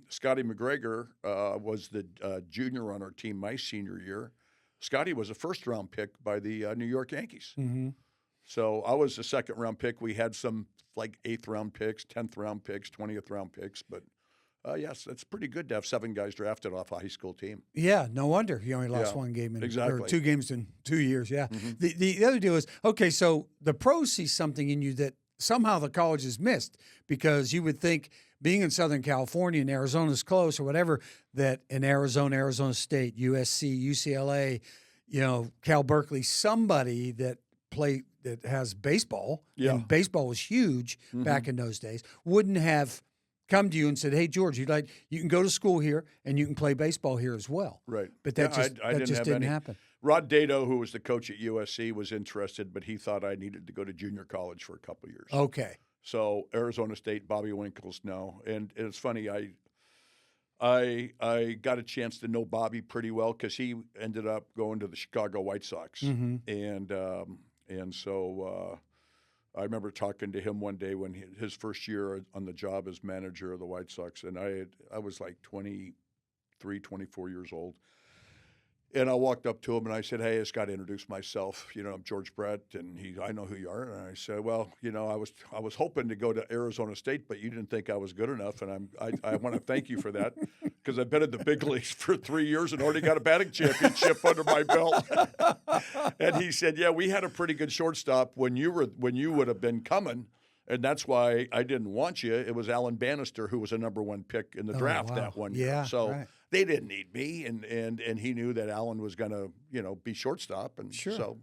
B: Scotty McGregor was the junior on our team my senior year. Scotty was a first-round pick by the New York Yankees. So I was a second-round pick. We had some like 8th-round picks, 10th-round picks, 20th-round picks. But, yes, it's pretty good to have 7 guys drafted off a high school team.
A: Yeah, no wonder you only lost 1 game or 2 games in 2 years. Yeah.
B: Mm-hmm.
A: The other deal is, okay, so the pros see something in you that somehow the colleges missed, because you would think being in Southern California and Arizona's close or whatever, that in Arizona, Arizona State, USC, UCLA, Cal Berkeley, somebody that has baseball, and baseball was huge back in those days, wouldn't have come to you and said, "Hey, George, you can go to school here and you can play baseball here as well."
B: Right.
A: But that just didn't happen.
B: Rod Dato, who was the coach at USC, was interested, but he thought I needed to go to junior college for a couple of years.
A: Okay.
B: So Arizona State, Bobby Winkles, no. And it's funny, I got a chance to know Bobby pretty well because he ended up going to the Chicago White Sox, and so I remember talking to him one day when his first year on the job as manager of the White Sox, and I was like 23, 24 years old. And I walked up to him and I said, "Hey, I just got to introduce myself. I'm George Brett." And I know who you are. And I said, "Well, I was hoping to go to Arizona State, but you didn't think I was good enough. And I want to thank you for that because I've been in the big leagues for 3 years and already got a batting championship under my belt." And he said, "Yeah, we had a pretty good shortstop when you would have been coming. And that's why I didn't want you. It was Alan Bannister, who was a number 1 pick in the draft that one year. So they didn't need me, and he knew that Alan was going to, be shortstop. And so,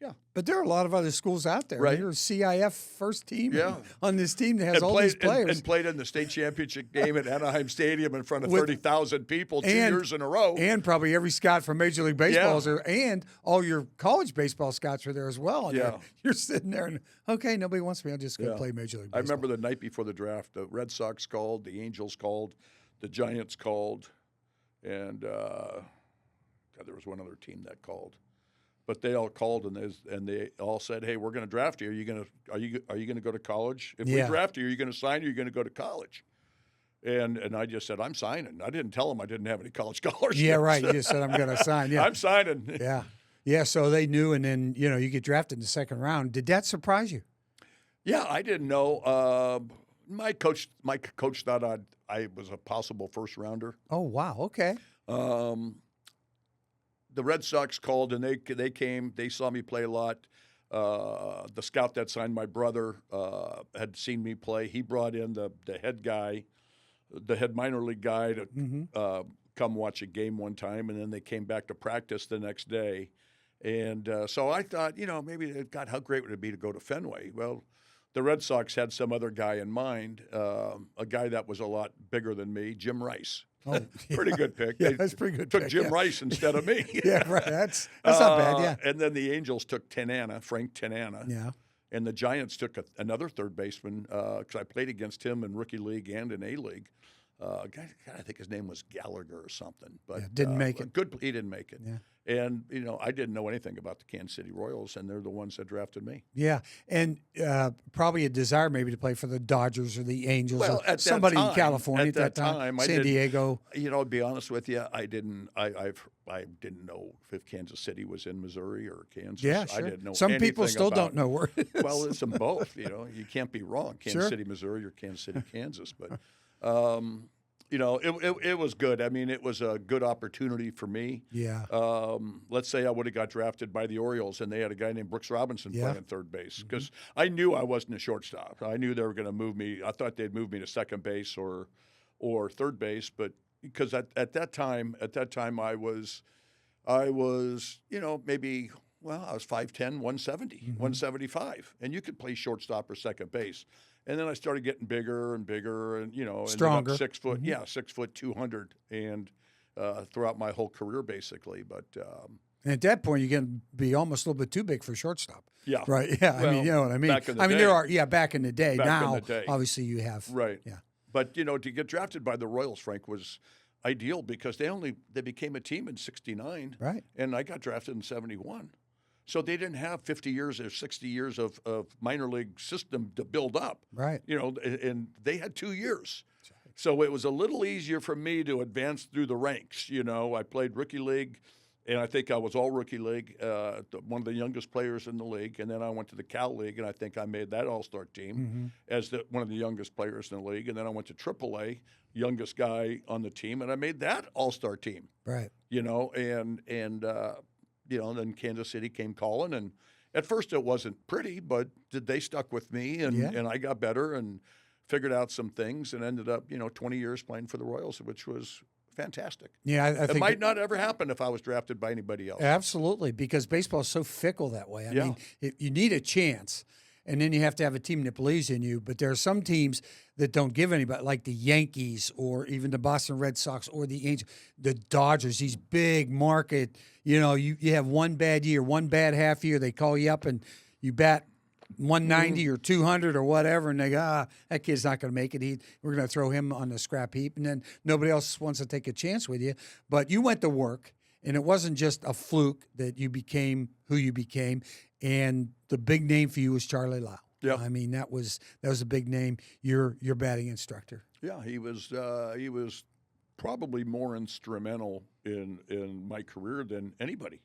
B: yeah.
A: But there are a lot of other schools out there.
B: Right.
A: You're a CIF first team on this team that has all these players.
B: And played in the state championship game at Anaheim Stadium in front of 30,000 people 2 years in a row.
A: And probably every scout from Major League Baseball is there, and all your college baseball scouts are there as well. And you're sitting there and, okay, nobody wants me. I'll just go play Major League Baseball.
B: I remember the night before the draft, the Red Sox called, the Angels called, the Giants called, and there was one other team that called. But they all called and they all said, "Hey, we're going to draft you. Are you going to go to college? If we draft you, are you going to sign? Or are you going to go to college?" And I just said, "I'm signing." I didn't tell them I didn't have any college scholarships.
A: Yeah, right. You just said, "I'm going to sign." Yeah,
B: I'm signing.
A: Yeah. So they knew, and then you get drafted in the second round. Did that surprise you?
B: Yeah, I didn't know. My coach thought I was a possible first rounder.
A: Oh wow. Okay.
B: The Red Sox called, and they came. They saw me play a lot. The scout that signed my brother had seen me play. He brought in the head guy, the head minor league guy to come watch a game one time, and then they came back to practice the next day. And so I thought, maybe, God, how great would it be to go to Fenway? Well, the Red Sox had some other guy in mind, a guy that was a lot bigger than me, Jim Rice.
A: Oh,
B: pretty good pick.
A: Yeah, that's pretty good.
B: Took Jim Rice instead of me.
A: Yeah, right. That's not bad. Yeah.
B: And then the Angels took Frank Tanana.
A: Yeah.
B: And the Giants took another third baseman because I played against him in rookie league and in A league. Guy, I think his name was Gallagher or something, but
A: didn't make it.
B: Good, he didn't make it.
A: Yeah.
B: And I didn't know anything about the Kansas City Royals, and they're the ones that drafted me.
A: Yeah, and probably a desire maybe to play for the Dodgers or the Angels or
B: at
A: somebody
B: time,
A: in California
B: at that time.
A: San Diego.
B: To be honest with you, I didn't know if Kansas City was in Missouri or Kansas.
A: Yeah, sure.
B: I didn't know.
A: Some people still don't know where it is.
B: Well, it's them both. You can't be wrong. Kansas City, Missouri, or Kansas City, Kansas. But it was good. I mean, it was a good opportunity for me.
A: Yeah.
B: Let's say I would have got drafted by the Orioles, and they had a guy named Brooks Robinson playing third base, because I knew I wasn't a shortstop. I knew they were going to move me. I thought they'd move me to second base or third base, but because at that time I was maybe. Well, I was 5'10", 170, 175, and you could play shortstop or second base. And then I started getting bigger and bigger, and
A: stronger,
B: and 6 foot, 6 foot 200, and throughout my whole career basically. But
A: and at that point, you can be almost a little bit too big for shortstop.
B: Yeah,
A: right. Yeah,
B: well,
A: I mean, you know what I mean.
B: Back in the day.
A: back in the day.
B: Back
A: now,
B: in the day.
A: obviously, you have
B: right.
A: Yeah,
B: but to get drafted by the Royals, Frank, was ideal because they became a team in '69,
A: right?
B: And I got drafted in '71. So they didn't have 50 years or 60 years of minor league system to build up.
A: Right.
B: And they had 2 years. So it was a little easier for me to advance through the ranks. I played rookie league, and I think I was all rookie league, one of the youngest players in the league. And then I went to the Cal League, and I think I made that all-star team as one of the youngest players in the league. And then I went to AAA, youngest guy on the team, and I made that all-star team.
A: Right.
B: And then Kansas City came calling, and at first it wasn't pretty, but they stuck with me, and I got better. And figured out some things, and ended up 20 years playing for the Royals, which was fantastic.
A: Yeah, I
B: It
A: think
B: might not ever happen if I was drafted by anybody else.
A: absolutely, because baseball is so fickle that way. I mean, you need a chance, and then you have to have a team that believes in you. But there are some teams that don't give anybody, like the Yankees or even the Boston Red Sox or the Angels, the Dodgers, these big market, you have one bad year, one bad half year, they call you up and you bat 190 or 200 or whatever, and they go, that kid's not going to make it. We're going to throw him on the scrap heap, and then nobody else wants to take a chance with you. But you went to work, and it wasn't just a fluke that you became who you became, and the big name for you was Charlie Lau.
B: Yeah.
A: I mean, that was a big name. Your batting instructor.
B: Yeah, he was probably more instrumental in my career than anybody.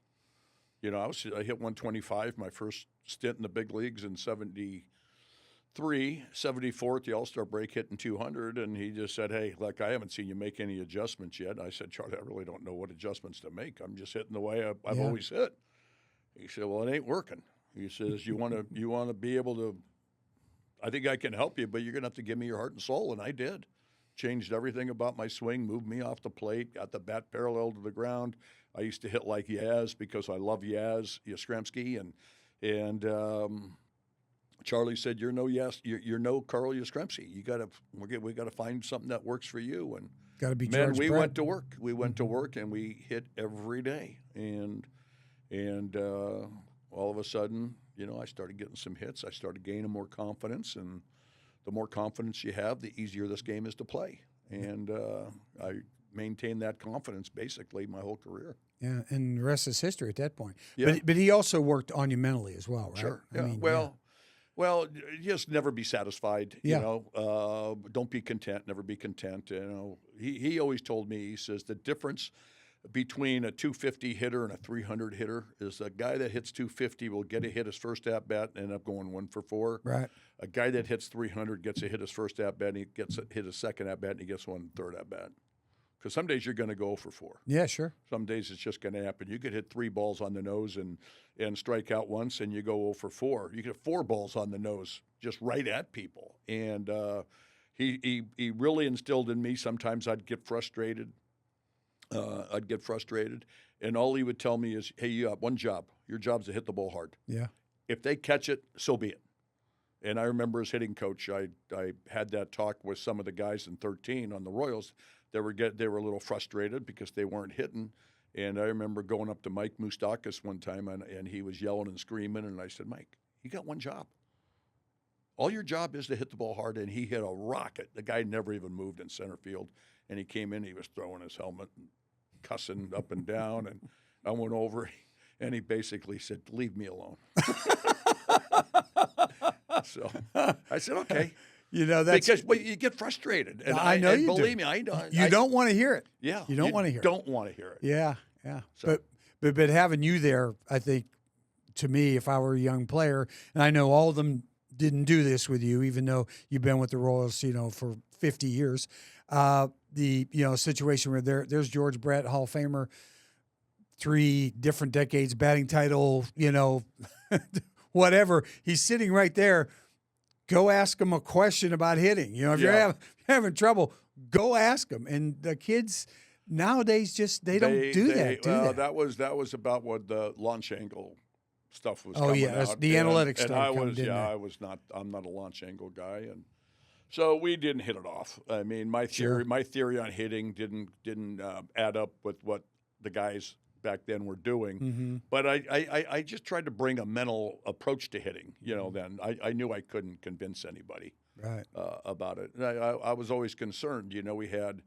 B: I hit 125 my first stint in the big leagues in 73, 74 at the All-Star break, hitting 200, and he just said, "Hey, look, I haven't seen you make any adjustments yet." And I said, "Charlie, I really don't know what adjustments to make. I'm just hitting the way I've always hit." He said, "Well, it ain't working." He says, "You want to be able to. I think I can help you, but you're going to have to give me your heart and soul." And I did. Changed everything about my swing, moved me off the plate, got the bat parallel to the ground. I used to hit like Yaz because I love Yastrzemski, and Charlie said, "You're no you're no Carl Yastrzemski. We got to find something that works for you." And
A: got to be
B: man,
A: George
B: we
A: Brett.
B: went to work. We went to work and we hit every day, and all of a sudden, I started getting some hits. I started gaining more confidence, and the more confidence you have, the easier this game is to play. And I maintained that confidence basically my whole career.
A: Yeah, and the rest is history at that point.
B: Yeah.
A: But he also worked on you mentally as well, right?
B: Sure.
A: I
B: Yeah.
A: mean,
B: Well, just never be satisfied.
A: Yeah.
B: Don't be content. Never be content. He always told me. He says the difference between a 250 hitter and a 300 hitter is a guy that hits 250 will get a hit his first at bat and end up going 1 for 4.
A: Right.
B: A guy that hits 300 gets a hit his first at bat and he gets a hit his second at bat and he gets one third at bat. Because some days you're going to go 0 for 4.
A: Yeah, sure.
B: Some days it's just going to happen. You could hit 3 balls on the nose and strike out once, and you go 0 for 4. You could have 4 balls on the nose just right at people. And he really instilled in me. Sometimes I'd get frustrated. And all he would tell me is, "Hey, you have one job. Your job's to hit the ball hard.
A: Yeah.
B: If they catch it, so be it." And I remember as hitting coach, I had that talk with some of the guys in 13 on the Royals. They were a little frustrated because they weren't hitting. And I remember going up to Mike Moustakis one time, and he was yelling and screaming. And I said, "Mike, you got one job. All your job is to hit the ball hard." And he hit a rocket. The guy never even moved in center field. And he came in, he was throwing his helmet and cussing up and down. And I went over, and he basically said, "Leave me alone." So I said, "Okay."
A: That's
B: because you get frustrated, and
A: I know you
B: believe
A: do.
B: me, I know
A: you don't want to hear it.
B: Yeah,
A: you don't want to hear.
B: Don't want to hear it.
A: Yeah, yeah.
B: So.
A: But having you there, I think, to me, if I were a young player, and I know all of them didn't do this with you, even though you've been with the Royals, for 50 years. The situation where there's George Brett, Hall of Famer, 3 different decades, batting title, whatever. He's sitting right there. Go ask him a question about hitting. If you're having trouble, go ask him. And the kids nowadays they don't do that.
B: That was about what the launch angle stuff was.
A: Oh,
B: coming
A: yeah,
B: out.
A: the analytics stuff.
B: I'm not a launch angle guy, and so we didn't hit it off. I mean, my theory on hitting didn't add up with what the guys back then were doing.
A: Mm-hmm.
B: But I just tried to bring a mental approach to hitting. Then I knew I couldn't convince anybody
A: right
B: about it. And I was always concerned. We had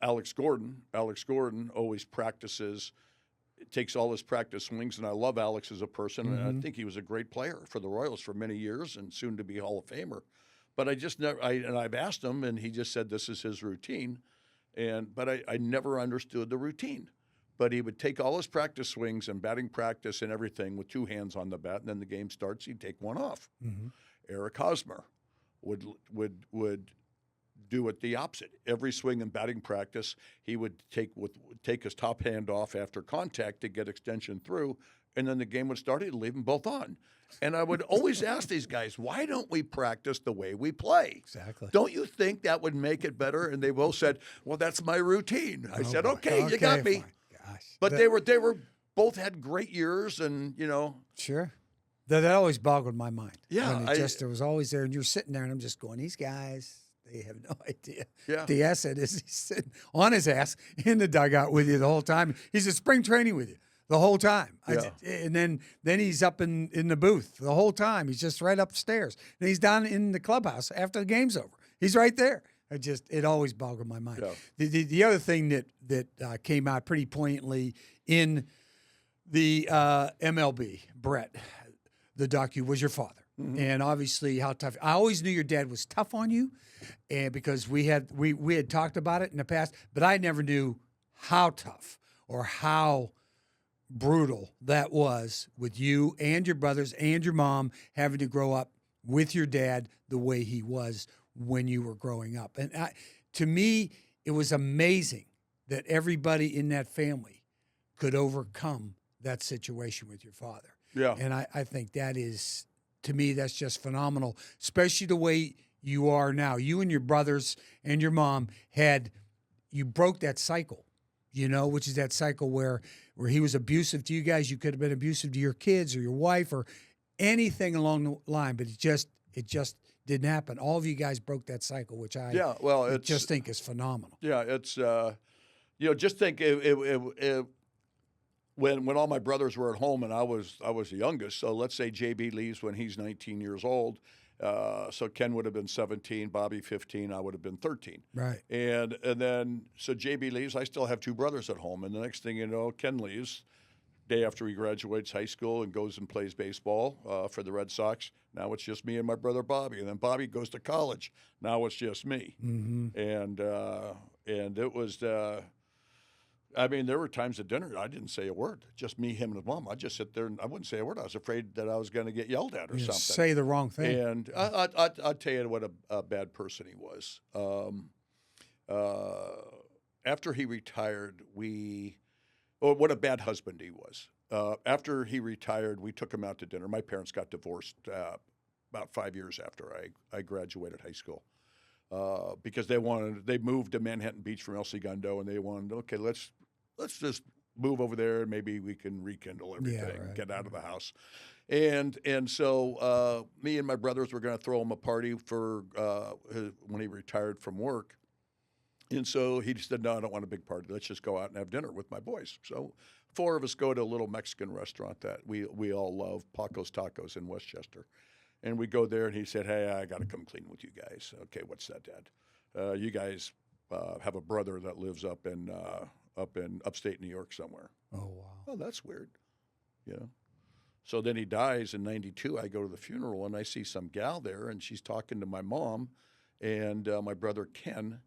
B: Alex Gordon. Alex Gordon always practices. Takes all his practice swings, and I love Alex as a person,
A: Mm-hmm.
B: and I think he was a great player for the Royals for many years and soon to be Hall of Famer. But I just never. I've asked him, and he just said this is his routine, but I never understood the routine. But he would take all his practice swings and batting practice and everything with 2 hands on the bat, and then the game starts, he'd take one off.
A: Mm-hmm.
B: Eric Hosmer would do it the opposite. Every swing in batting practice, he would take his top hand off after contact to get extension through, and then the game would start. He'd leave them both on. And I would always ask these guys, why don't we practice the way we play?
A: Exactly.
B: Don't you think that would make it better? And they both said, well, that's my routine. I said,
A: boy.
B: okay, you got me.
A: Fine. Gosh.
B: But they were both had great years, and
A: Sure. That always boggled my mind.
B: Yeah,
A: When it was always there, and you're sitting there, and I'm just going, these guys, they have no idea.
B: Yeah.
A: The asset is he's sitting on his ass in the dugout with you the whole time. He's at spring training with you the whole time.
B: Yeah.
A: And then he's up in the booth the whole time. He's just right upstairs. And he's down in the clubhouse after the game's over. He's right there. It always boggled my mind.
B: Yeah.
A: The other thing that came out pretty poignantly in the MLB, Brett, the docu, was your father. Mm-hmm. And obviously how tough. I always knew your dad was tough on you, and because we had talked about it in the past, but I never knew how tough or how brutal that was with you and your brothers and your mom having to grow up with your dad the way he was when you were growing up. And to me, it was amazing that everybody in that family could overcome that situation with your father.
B: Yeah.
A: And I think that is, to me, that's just phenomenal, especially the way you are now. You and your brothers and your mom you broke that cycle, which is that cycle where he was abusive to you guys. You could have been abusive to your kids or your wife or anything along the line, but it just didn't happen. All of you guys broke that cycle, which I just think is phenomenal.
B: Yeah, it's just think when all my brothers were at home and I was the youngest. So let's say JB leaves when he's 19 years old. So Ken would have been 17, Bobby 15, I would have been 13.
A: Right.
B: And then so JB leaves. I still have two brothers at home, and the next thing you know, Ken leaves. Day after he graduates high school and goes and plays baseball for the Red Sox. Now it's just me and my brother Bobby. And then Bobby goes to college. Now it's just me.
A: Mm-hmm.
B: And it was, there were times at dinner I didn't say a word. Just me, him, and his mom. I'd just sit there and I wouldn't say a word. I was afraid that I was going to get yelled at or something.
A: Say the wrong thing.
B: And I'll tell you what a bad person he was. After he retired, what a bad husband he was. After he retired, we took him out to dinner. My parents got divorced about 5 years after I graduated high school because they moved to Manhattan Beach from El Segundo, and they wanted, okay, let's just move over there and maybe we can rekindle everything, get out of the house. And so me and my brothers were going to throw him a party for when he retired from work. And so he said, no, I don't want a big party. Let's just go out and have dinner with my boys. So 4 of us go to a little Mexican restaurant that we all love, Paco's Tacos in Westchester. And we go there, and he said, hey, I got to come clean with you guys. Okay, what's that, Dad? You guys have a brother that lives up in upstate New York somewhere.
A: Oh, wow.
B: Oh, that's weird. So then he dies in 92. I go to the funeral, and I see some gal there, and she's talking to my mom and my brother Ken.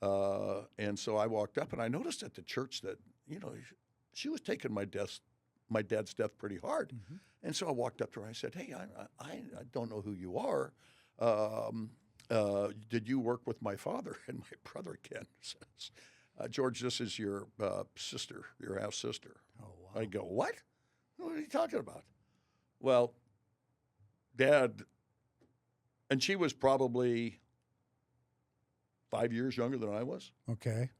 B: And so I walked up, and I noticed at the church that, she was taking my dad's death pretty hard. Mm-hmm. And so I walked up to her, and I said, hey, I don't know who you are. Did you work with my father? And my brother Ken says, George, this is your sister, your half sister.
A: Oh, wow.
B: I go, what? What are you talking about? Well, Dad, and she was probably 5 years younger than I was.
A: Okay.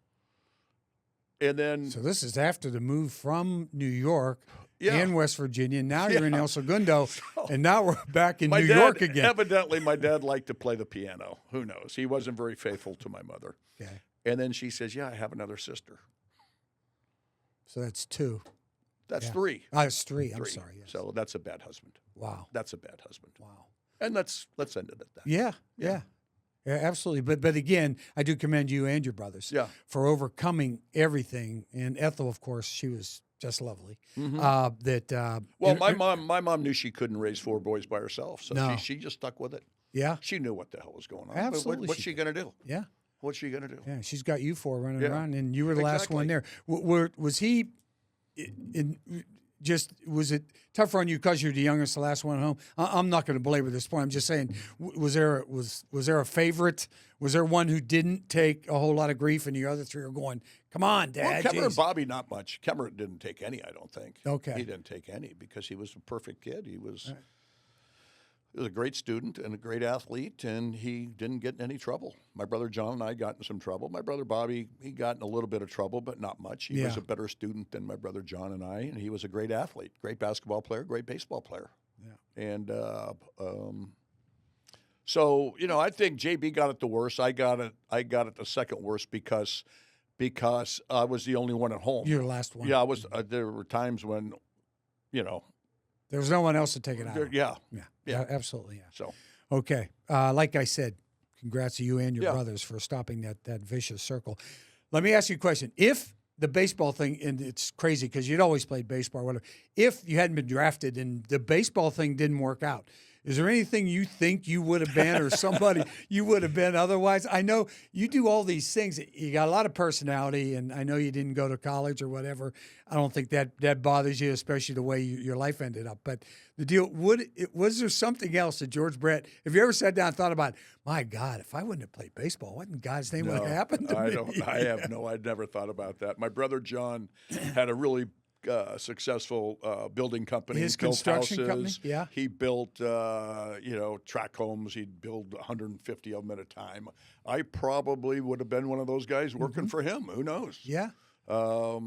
B: And then,
A: so this is after the move from New York and West Virginia. Now you're in El Segundo, and now we're back in New York again.
B: Evidently, my dad liked to play the piano. Who knows? He wasn't very faithful to my mother.
A: Okay.
B: And then she says, I have another sister.
A: So that's 2.
B: That's 3.
A: Oh, it's 3. I'm sorry. Yes.
B: So that's a bad husband.
A: Wow.
B: That's a bad husband.
A: Wow.
B: And let's end it at that.
A: Yeah. Yeah, absolutely. But again, I do commend you and your brothers for overcoming everything. And Ethel, of course, she was just lovely. Mm-hmm.
B: My mom knew she couldn't raise 4 boys by herself, so she just stuck with it.
A: Yeah,
B: she knew what the hell was going on.
A: Absolutely,
B: what's she going to do?
A: Yeah,
B: what's she going to do?
A: Yeah, she's got you 4 running around, and you were the last one there. Was he? just was it tougher on you because you're the youngest, the last one at home? I'm not going to belabor this point. I'm just saying, was there a favorite? Was there one who didn't take a whole lot of grief, and the other three are going, "Come on, Dad"?
B: Well, Kemmer and Bobby, not much. Kemmer didn't take any, I don't think.
A: Okay.
B: He didn't take any because he was a perfect kid. He was a great student and a great athlete, and he didn't get in any trouble. My brother John and I got in some trouble. My brother Bobby, he got in a little bit of trouble, but not much. He was a better student than my brother John and I, and he was a great athlete, great basketball player, great baseball player. Yeah. And so, I think JB got it the worst. I got it the second worst because I was the only one at home.
A: You're the last one.
B: Yeah, I was. There were times when,
A: there was no one else to take it out.
B: Yeah,
A: absolutely. Yeah.
B: So,
A: okay, like I said, congrats to you and your brothers for stopping that vicious circle. Let me ask you a question. If the baseball thing, and it's crazy because you'd always played baseball or whatever, if you hadn't been drafted and the baseball thing didn't work out, is there anything you think you would have been or somebody you would have been otherwise? I know you do all these things. You got a lot of personality, and I know you didn't go to college or whatever. I don't think that bothers you, especially the way your life ended up. But the deal, was there something else that George Brett, if you ever sat down and thought about, my God, if I wouldn't have played baseball, what in God's name would have happened to me?
B: I'd never thought about that. My brother John had a really successful building company.
A: His construction company,
B: He built, track homes. He'd build 150 of them at a time. I probably would have been one of those guys working for him. Who knows?
A: Yeah.
B: God,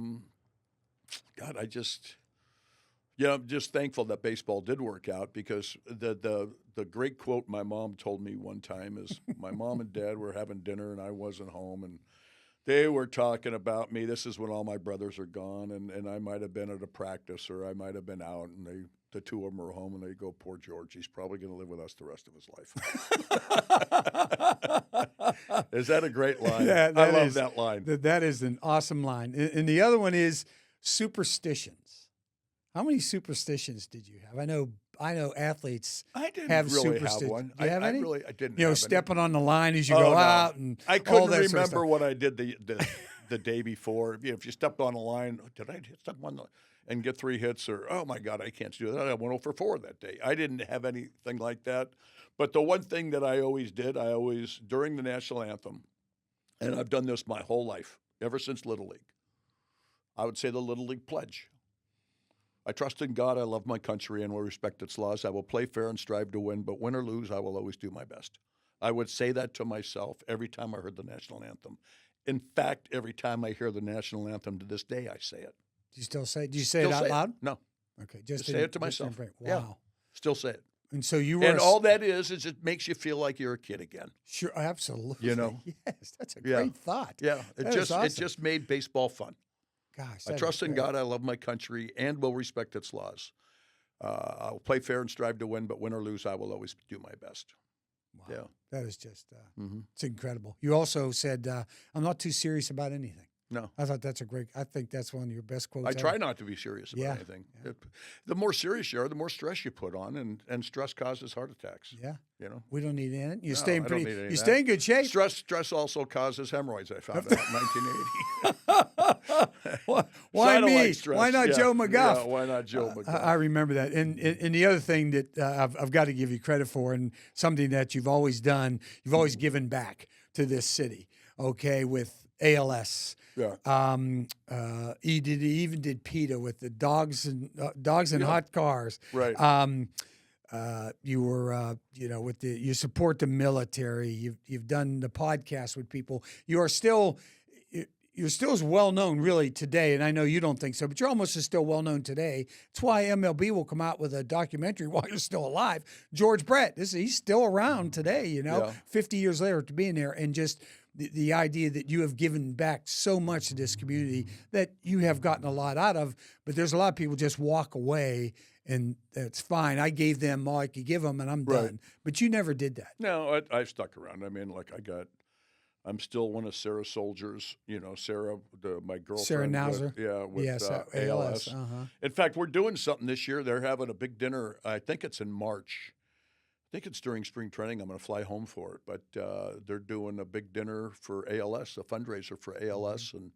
B: I'm just thankful that baseball did work out because the great quote my mom told me one time is my mom and dad were having dinner and I wasn't home and they were talking about me. This is when all my brothers are gone, and I might have been at a practice or I might have been out, and the two of them are home, and they go, "Poor George, he's probably going to live with us the rest of his life." Is that a great line?
A: Yeah,
B: I love that line.
A: That is an awesome line. And the other one is superstitions. How many superstitions did you have? I know athletes have
B: really
A: superstitions.
B: have one.
A: Do you have any?
B: I didn't. Have
A: stepping
B: any.
A: on the line as you go out, and
B: I
A: all
B: couldn't
A: that
B: remember
A: sort of
B: what I did the day before. If you stepped on the line, did I step on and get 3 hits? Or oh my God, I can't do that. I went 0 for 4 that day. I didn't have anything like that. But the one thing that I always did, during the national anthem, and I've done this my whole life ever since Little League. I would say the Little League pledge. I trust in God, I love my country, and will respect its laws. I will play fair and strive to win, but win or lose, I will always do my best. I would say that to myself every time I heard the national anthem. In fact, every time I hear the national anthem to this day, I say it.
A: Do you still say it? Do you say it out loud?
B: No.
A: Okay,
B: just say it to myself.
A: Wow.
B: Yeah. Still say it.
A: And so you were,
B: and all that is it makes you feel like you're a kid again.
A: Sure, absolutely.
B: Yes,
A: that's a great thought.
B: Yeah, it just made baseball fun.
A: Gosh,
B: I trust in God, I love my country, and will respect its laws. I'll play fair and strive to win, but win or lose, I will always do my best.
A: Wow.
B: Yeah.
A: That is just, it's incredible. You also said, I'm not too serious about anything.
B: No.
A: I thought I think that's one of your best quotes
B: I
A: ever.
B: try not to be serious about anything. Yeah. The more serious you are, the more stress you put on, and stress causes heart attacks.
A: Yeah.
B: We
A: don't need it.
B: You
A: stay in good shape.
B: Stress also causes hemorrhoids, I found out in 1980.
A: Why me?
B: Like
A: why not Joe McGuff?
B: Yeah, why not Joe McGuff?
A: I remember that. And the other thing that I've got to give you credit for, and something that you've always done, you've always given back to this city, okay, with ALS.
B: Yeah.
A: He even did PETA with the dogs and hot cars.
B: Right.
A: You were, you support the military. You've done the podcast with people. You're still as well known really today, and I know you don't think so, but you're almost as still well known today. That's why MLB will come out with a documentary while you're still alive. George Brett, he's still around today. 50 years later to being there, and just the idea that you have given back so much to this community that you have gotten a lot out of, but there's a lot of people just walk away and that's fine. I gave them all I could give them and I'm done. But you never did that.
B: No, I stuck around. I mean, I'm still one of Sarah's soldiers. Sarah, my girlfriend.
A: Sarah Nauser.
B: With ALS. In fact, we're doing something this year. They're having a big dinner. I think it's in March. I think it's during spring training. I'm going to fly home for it. But they're doing a big dinner for ALS, a fundraiser for ALS. And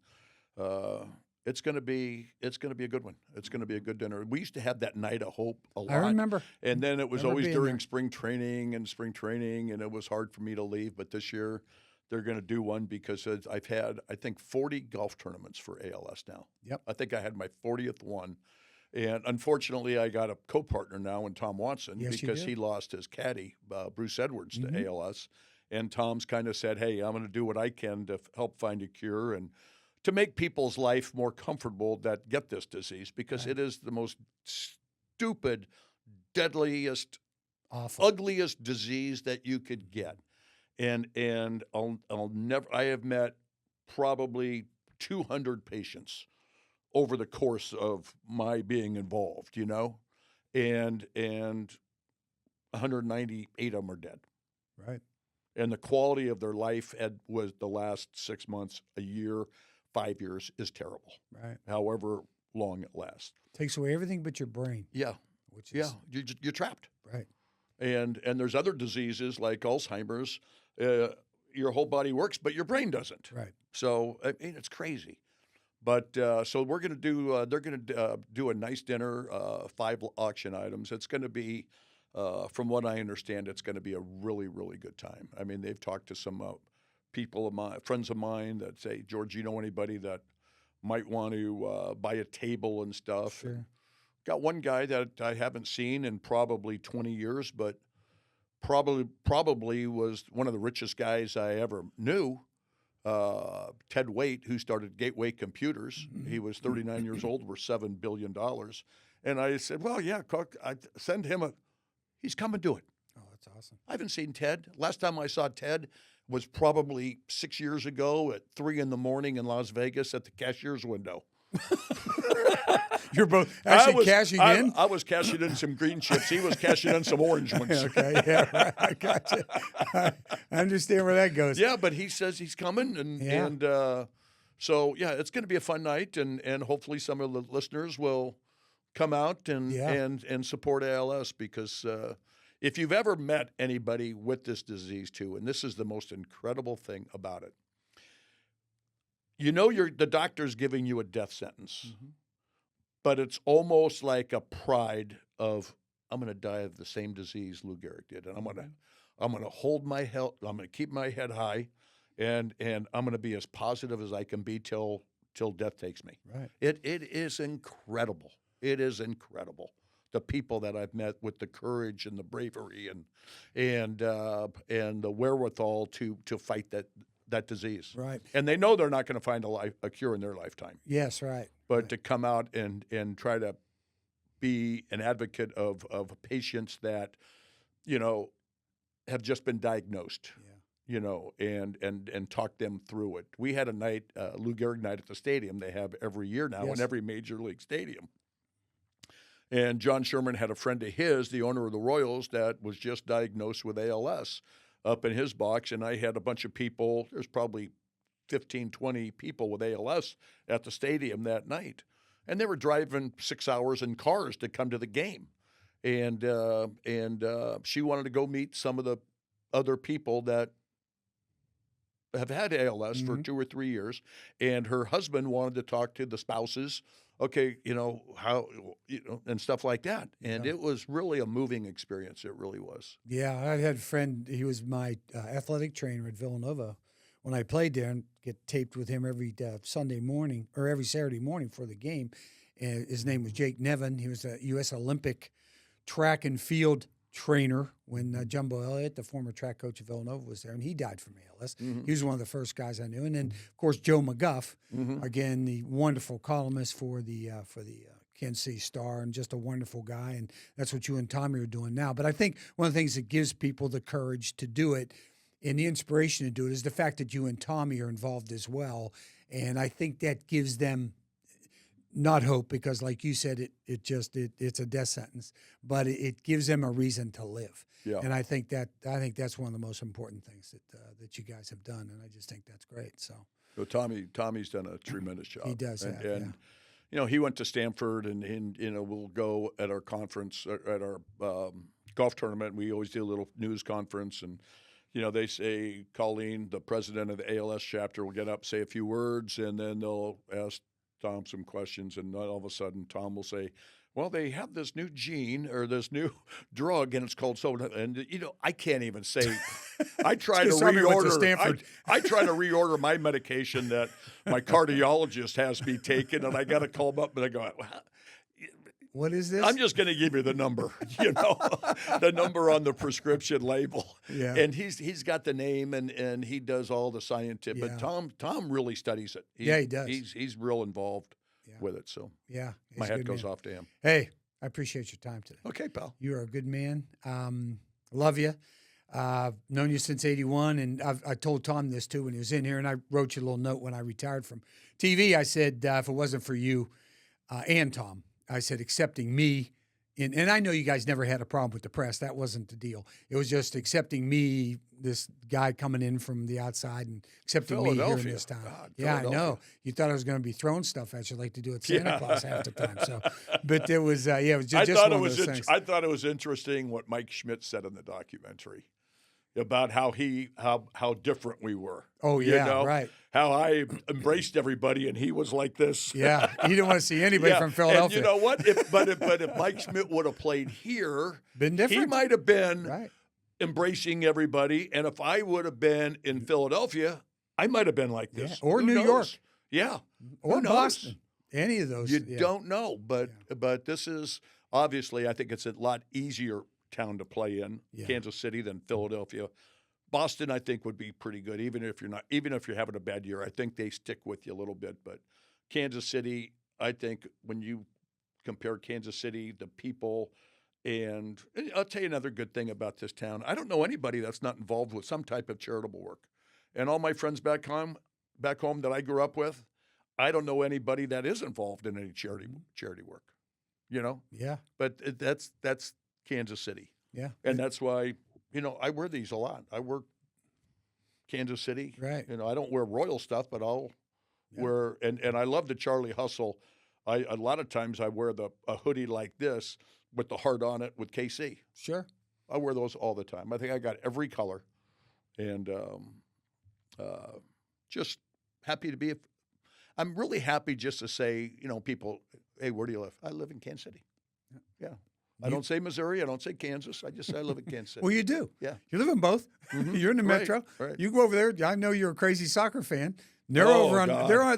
B: it's going to be a good one. It's going to be a good dinner. We used to have that night of hope a lot.
A: I remember.
B: And then it was
A: Remember
B: always
A: being
B: during
A: there.
B: spring training, and it was hard for me to leave. But this year, they're going to do one because I've had, I think, 40 golf tournaments for ALS now.
A: Yep.
B: I think I had my 40th one. And unfortunately, I got a co-partner now in Tom Watson
A: Yes, you
B: because
A: did.
B: he lost his caddy, Bruce Edwards, to ALS. And Tom's kind of said, hey, I'm going to do what I can to help find a cure and to make people's life more comfortable that get this disease, because it is the most stupid, deadliest,
A: Awful.
B: ugliest disease that you could get. And I'll never. I have met probably 200 patients over the course of my being involved, and 198 of them are dead.
A: Right.
B: And the quality of their life was the last 6 months, a year, 5 years is terrible.
A: Right.
B: However long it lasts.
A: Takes away everything but your brain.
B: Yeah,
A: Which is
B: you're trapped.
A: right.
B: And there's other diseases like Alzheimer's. Your whole body works, but your brain doesn't.
A: Right.
B: So I mean, it's crazy. But so we're going to do. They're going to do a nice dinner, 5 auction items. It's going to be, from what I understand, it's going to be a really, really good time. I mean, they've talked to some people of mine, friends of mine, that say, George, you know anybody that might want to buy a table and stuff?
A: Sure.
B: Got one guy that I haven't seen in probably 20 years, but probably was one of the richest guys I ever knew. Ted Waite, who started Gateway Computers. He was 39 years old, worth $7 billion. And I said, well, yeah, Cook, I send him he's come and do it.
A: Oh, that's awesome.
B: I haven't seen Ted. Last time I saw Ted was probably 6 years ago at 3 a.m. in Las Vegas at the cashier's window.
A: You're both actually cashing in?
B: I was cashing in some green chips. He was cashing in some orange ones.
A: Okay, yeah, right. I got you. I understand where that goes.
B: Yeah, but he says he's coming, and so yeah, it's going to be a fun night, and hopefully some of the listeners will come out and support ALS, because if you've ever met anybody with this disease too, and this is the most incredible thing about it, the doctor's giving you a death sentence. But it's almost like a pride of, I'm going to die of the same disease Lou Gehrig did, and I'm going to hold my head. I'm going to keep my head high, and I'm going to be as positive as I can be till death takes me.
A: Right.
B: It is incredible. It is incredible. The people that I've met with the courage and the bravery and the wherewithal to fight that disease.
A: Right.
B: And they know they're not going to find a cure in their lifetime.
A: Yes, right.
B: But to come out and try to be an advocate of patients that, have just been diagnosed, and talk them through it. We had a night, Lou Gehrig night at the stadium they have every year now in every major league stadium. And John Sherman had a friend of his, the owner of the Royals, that was just diagnosed with ALS up in his box. And I had a bunch of people, there's probably 15, 20 people with ALS at the stadium that night. And they were driving 6 hours in cars to come to the game. And she wanted to go meet some of the other people that have had ALS for 2 or 3 years. And her husband wanted to talk to the spouses, how, and stuff like that. And it was really a moving experience. It really was.
A: Yeah, I had a friend, he was my athletic trainer at Villanova when I played there, and get taped with him every Sunday morning or every Saturday morning for the game. And his name was Jake Nevin. He was a U.S. Olympic track and field trainer when Jumbo Elliott, the former track coach of Villanova, was there, and he died from ALS. He was one of the first guys I knew. And then, of course, Joe McGuff, again, the wonderful columnist for the Kansas City Star, and just a wonderful guy. And that's what you and Tommy are doing now. But I think one of the things that gives people the courage to do it and the inspiration to do it is the fact that you and Tommy are involved as well. And I think that gives them not hope, because like you said, it's a death sentence, but it gives them a reason to live.
B: Yeah.
A: And I think that's one of the most important things that you guys have done. And I just think that's great. So
B: Tommy's done a tremendous job.
A: He does
B: and he went to Stanford, and we'll go at our conference, at our golf tournament. We always do a little news conference, and they say Colleen, the president of the ALS chapter, will get up, say a few words, and then they'll ask Tom some questions, and then all of a sudden Tom will say, well, they have this new gene or this new drug, and it's called soda. And I can't even say. I try to reorder. I try to reorder my medication that my cardiologist has me taking, and I got to call him up and I go, well,
A: what is this?
B: I'm just going to give you the number, the number on the prescription label.
A: Yeah.
B: And he's got the name, and he does all the scientific.
A: Yeah.
B: But Tom really studies it.
A: He does.
B: He's real involved with it. So my hat goes off to him.
A: Hey, I appreciate your time today.
B: Okay, pal.
A: You are a good man. Love you. Known you since '81, and I told Tom this too when he was in here, and I wrote you a little note when I retired from TV. I said, if it wasn't for you and Tom, I said, accepting me, and I know you guys never had a problem with the press. That wasn't the deal. It was just accepting me, this guy coming in from the outside, and accepting me here in this town. Yeah, I know. You thought I was going to be throwing stuff at you like to do at Santa Claus half the time. So, but it was, it was just one of those things.
B: I thought it was interesting what Mike Schmidt said in the documentary about how different we were.
A: Oh, yeah, right.
B: How I embraced everybody, and he was like this.
A: Yeah, he didn't want to see anybody from Philadelphia.
B: And you know what? If Mike Schmidt would have played here,
A: been different.
B: He might have been embracing everybody. And if I would have been in Philadelphia, I might have been like this.
A: Yeah. Or New York.
B: Yeah.
A: Or Boston. Any of those.
B: You don't know. But this is, obviously, I think it's a lot easier town to play in, Kansas City, than Philadelphia. Boston, I think, would be pretty good, even if you're having a bad year. I think they stick with you a little bit. But Kansas City, I think, when you compare Kansas City, the people, and I'll tell you another good thing about this town. I don't know anybody that's not involved with some type of charitable work. And all my friends back home that I grew up with, I don't know anybody that is involved in any charity work.
A: Yeah.
B: But that's Kansas City.
A: Yeah.
B: And that's why, I wear these a lot. I wear Kansas City.
A: Right.
B: I don't wear Royal stuff, but I'll wear, and I love the Charlie Hustle. A lot of times I wear a hoodie like this with the heart on it with KC.
A: Sure.
B: I wear those all the time. I think I got every color, and just happy to be. I'm really happy just to say, people, hey, where do you live? I live in Kansas City. Yeah. I don't say Missouri. I don't say Kansas. I just say I live in Kansas City.
A: Well, you do.
B: Yeah.
A: You live in both. Mm-hmm. You're in the metro.
B: Right.
A: You go over there. I know you're a crazy soccer fan. They're over on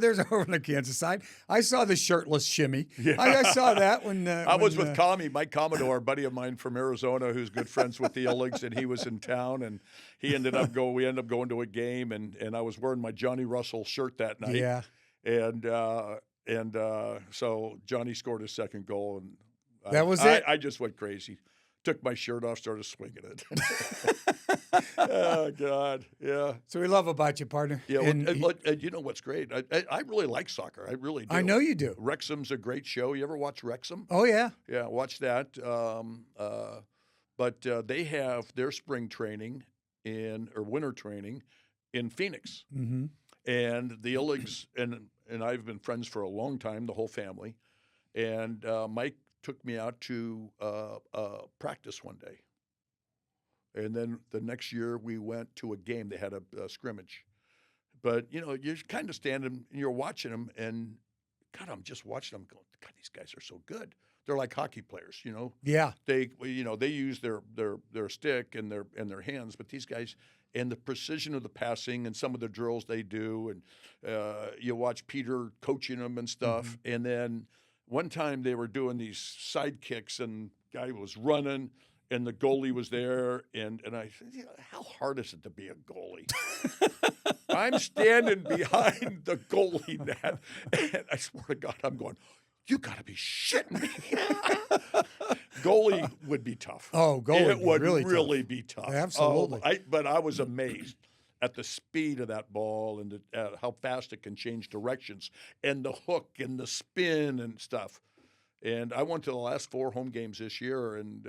A: there's over on the Kansas side. I saw the shirtless shimmy.
B: Yeah.
A: I saw that when
B: I was with Mike Commodore, a buddy of mine from Arizona, who's good friends with the Illigs, and he was in town, and we ended up going to a game, and I was wearing my Johnny Russell shirt that night.
A: Yeah.
B: And so Johnny scored his second goal, and
A: that was it.
B: I just went crazy. Took my shirt off, started swinging it. Oh, God. Yeah.
A: So we love about you, partner.
B: Yeah. And you know what's great? I really like soccer. I really do.
A: I know you do.
B: Wrexham's a great show. You ever watch Wrexham?
A: Oh, yeah.
B: Yeah, watch that. But they have their spring training or winter training in Phoenix.
A: Mm-hmm.
B: And the Illigs and I've been friends for a long time, the whole family. And Mike took me out to practice one day. And then the next year we went to a game. They had a scrimmage. But, you're kind of standing and you're watching them, and, God, I'm just watching them going, God, these guys are so good. They're like hockey players,
A: Yeah.
B: They use their stick and their hands, but these guys, and the precision of the passing and some of the drills they do, and you watch Peter coaching them and stuff. Mm-hmm. And then one time they were doing these side kicks, and guy was running, and the goalie was there, and I said, how hard is it to be a goalie? I'm standing behind the goalie net, and I swear to God, I'm going, you got to be shitting me. Goalie would be tough.
A: Oh, goalie
B: it would
A: really
B: be tough.
A: Absolutely.
B: But I was amazed at the speed of that ball and how fast it can change directions, and the hook and the spin and stuff. And I went to the last 4 home games this year, and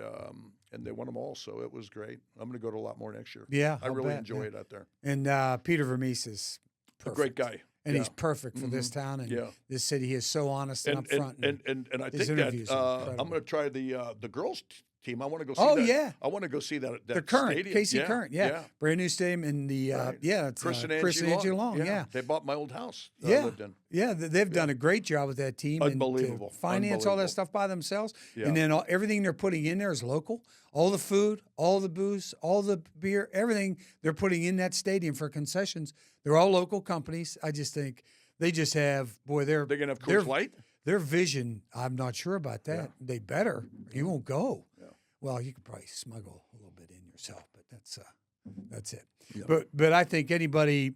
B: they won them all, so it was great. I'm going to go to a lot more next year.
A: Yeah,
B: I really enjoy it out there.
A: And Peter Vermees is perfect.
B: A great guy.
A: And he's perfect for this town and this city. He is so honest and upfront.
B: And I think that I'm going to try the girls team. I want to go see
A: Oh,
B: that.
A: yeah.
B: I want to go see that
A: The Current,
B: stadium.
A: KC Current, yeah. Brand new stadium in the,
B: Right.
A: it's
B: Chris and
A: Chris and Angie Long, yeah.
B: They bought my old house that I
A: Yeah,
B: lived in.
A: yeah, they've done a great job with that team. And
B: Unbelievable.
A: to finance all that
B: Unbelievable.
A: stuff by themselves,
B: Yeah.
A: and then everything they're putting in there is local. All the food, all the booze, all the beer, everything they're putting in that stadium for concessions. They're all local companies. I just think they just have
B: They're going to have Coors Light?
A: Their vision. I'm not sure about that.
B: Yeah.
A: They better. You won't go.
B: Yeah.
A: Well, you could probably smuggle a little bit in yourself, but that's it.
B: Yeah.
A: But I think anybody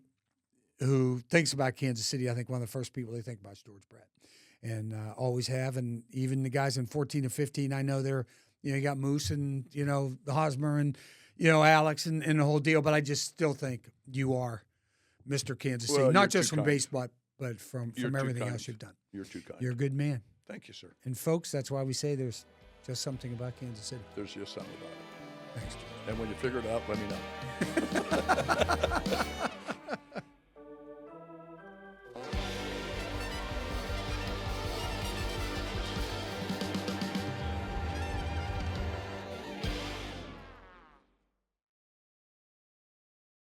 A: who thinks about Kansas City, I think one of the first people they think about is George Brett, and always have. And even the guys in 14 and 15, I know they're, you got Moose and, the Hosmer and, Alex and the whole deal. But I just still think you are Mr. Kansas City,
B: Well,
A: not
B: you're
A: just
B: too
A: from
B: kind.
A: baseball, but from
B: You're too
A: everything
B: kind.
A: else you've done.
B: You're too kind.
A: You're a good man.
B: Thank you, sir.
A: And folks, that's why we say there's just something about Kansas City.
B: There's just something about it.
A: Thanks, George.
B: And when you figure it out, let me know.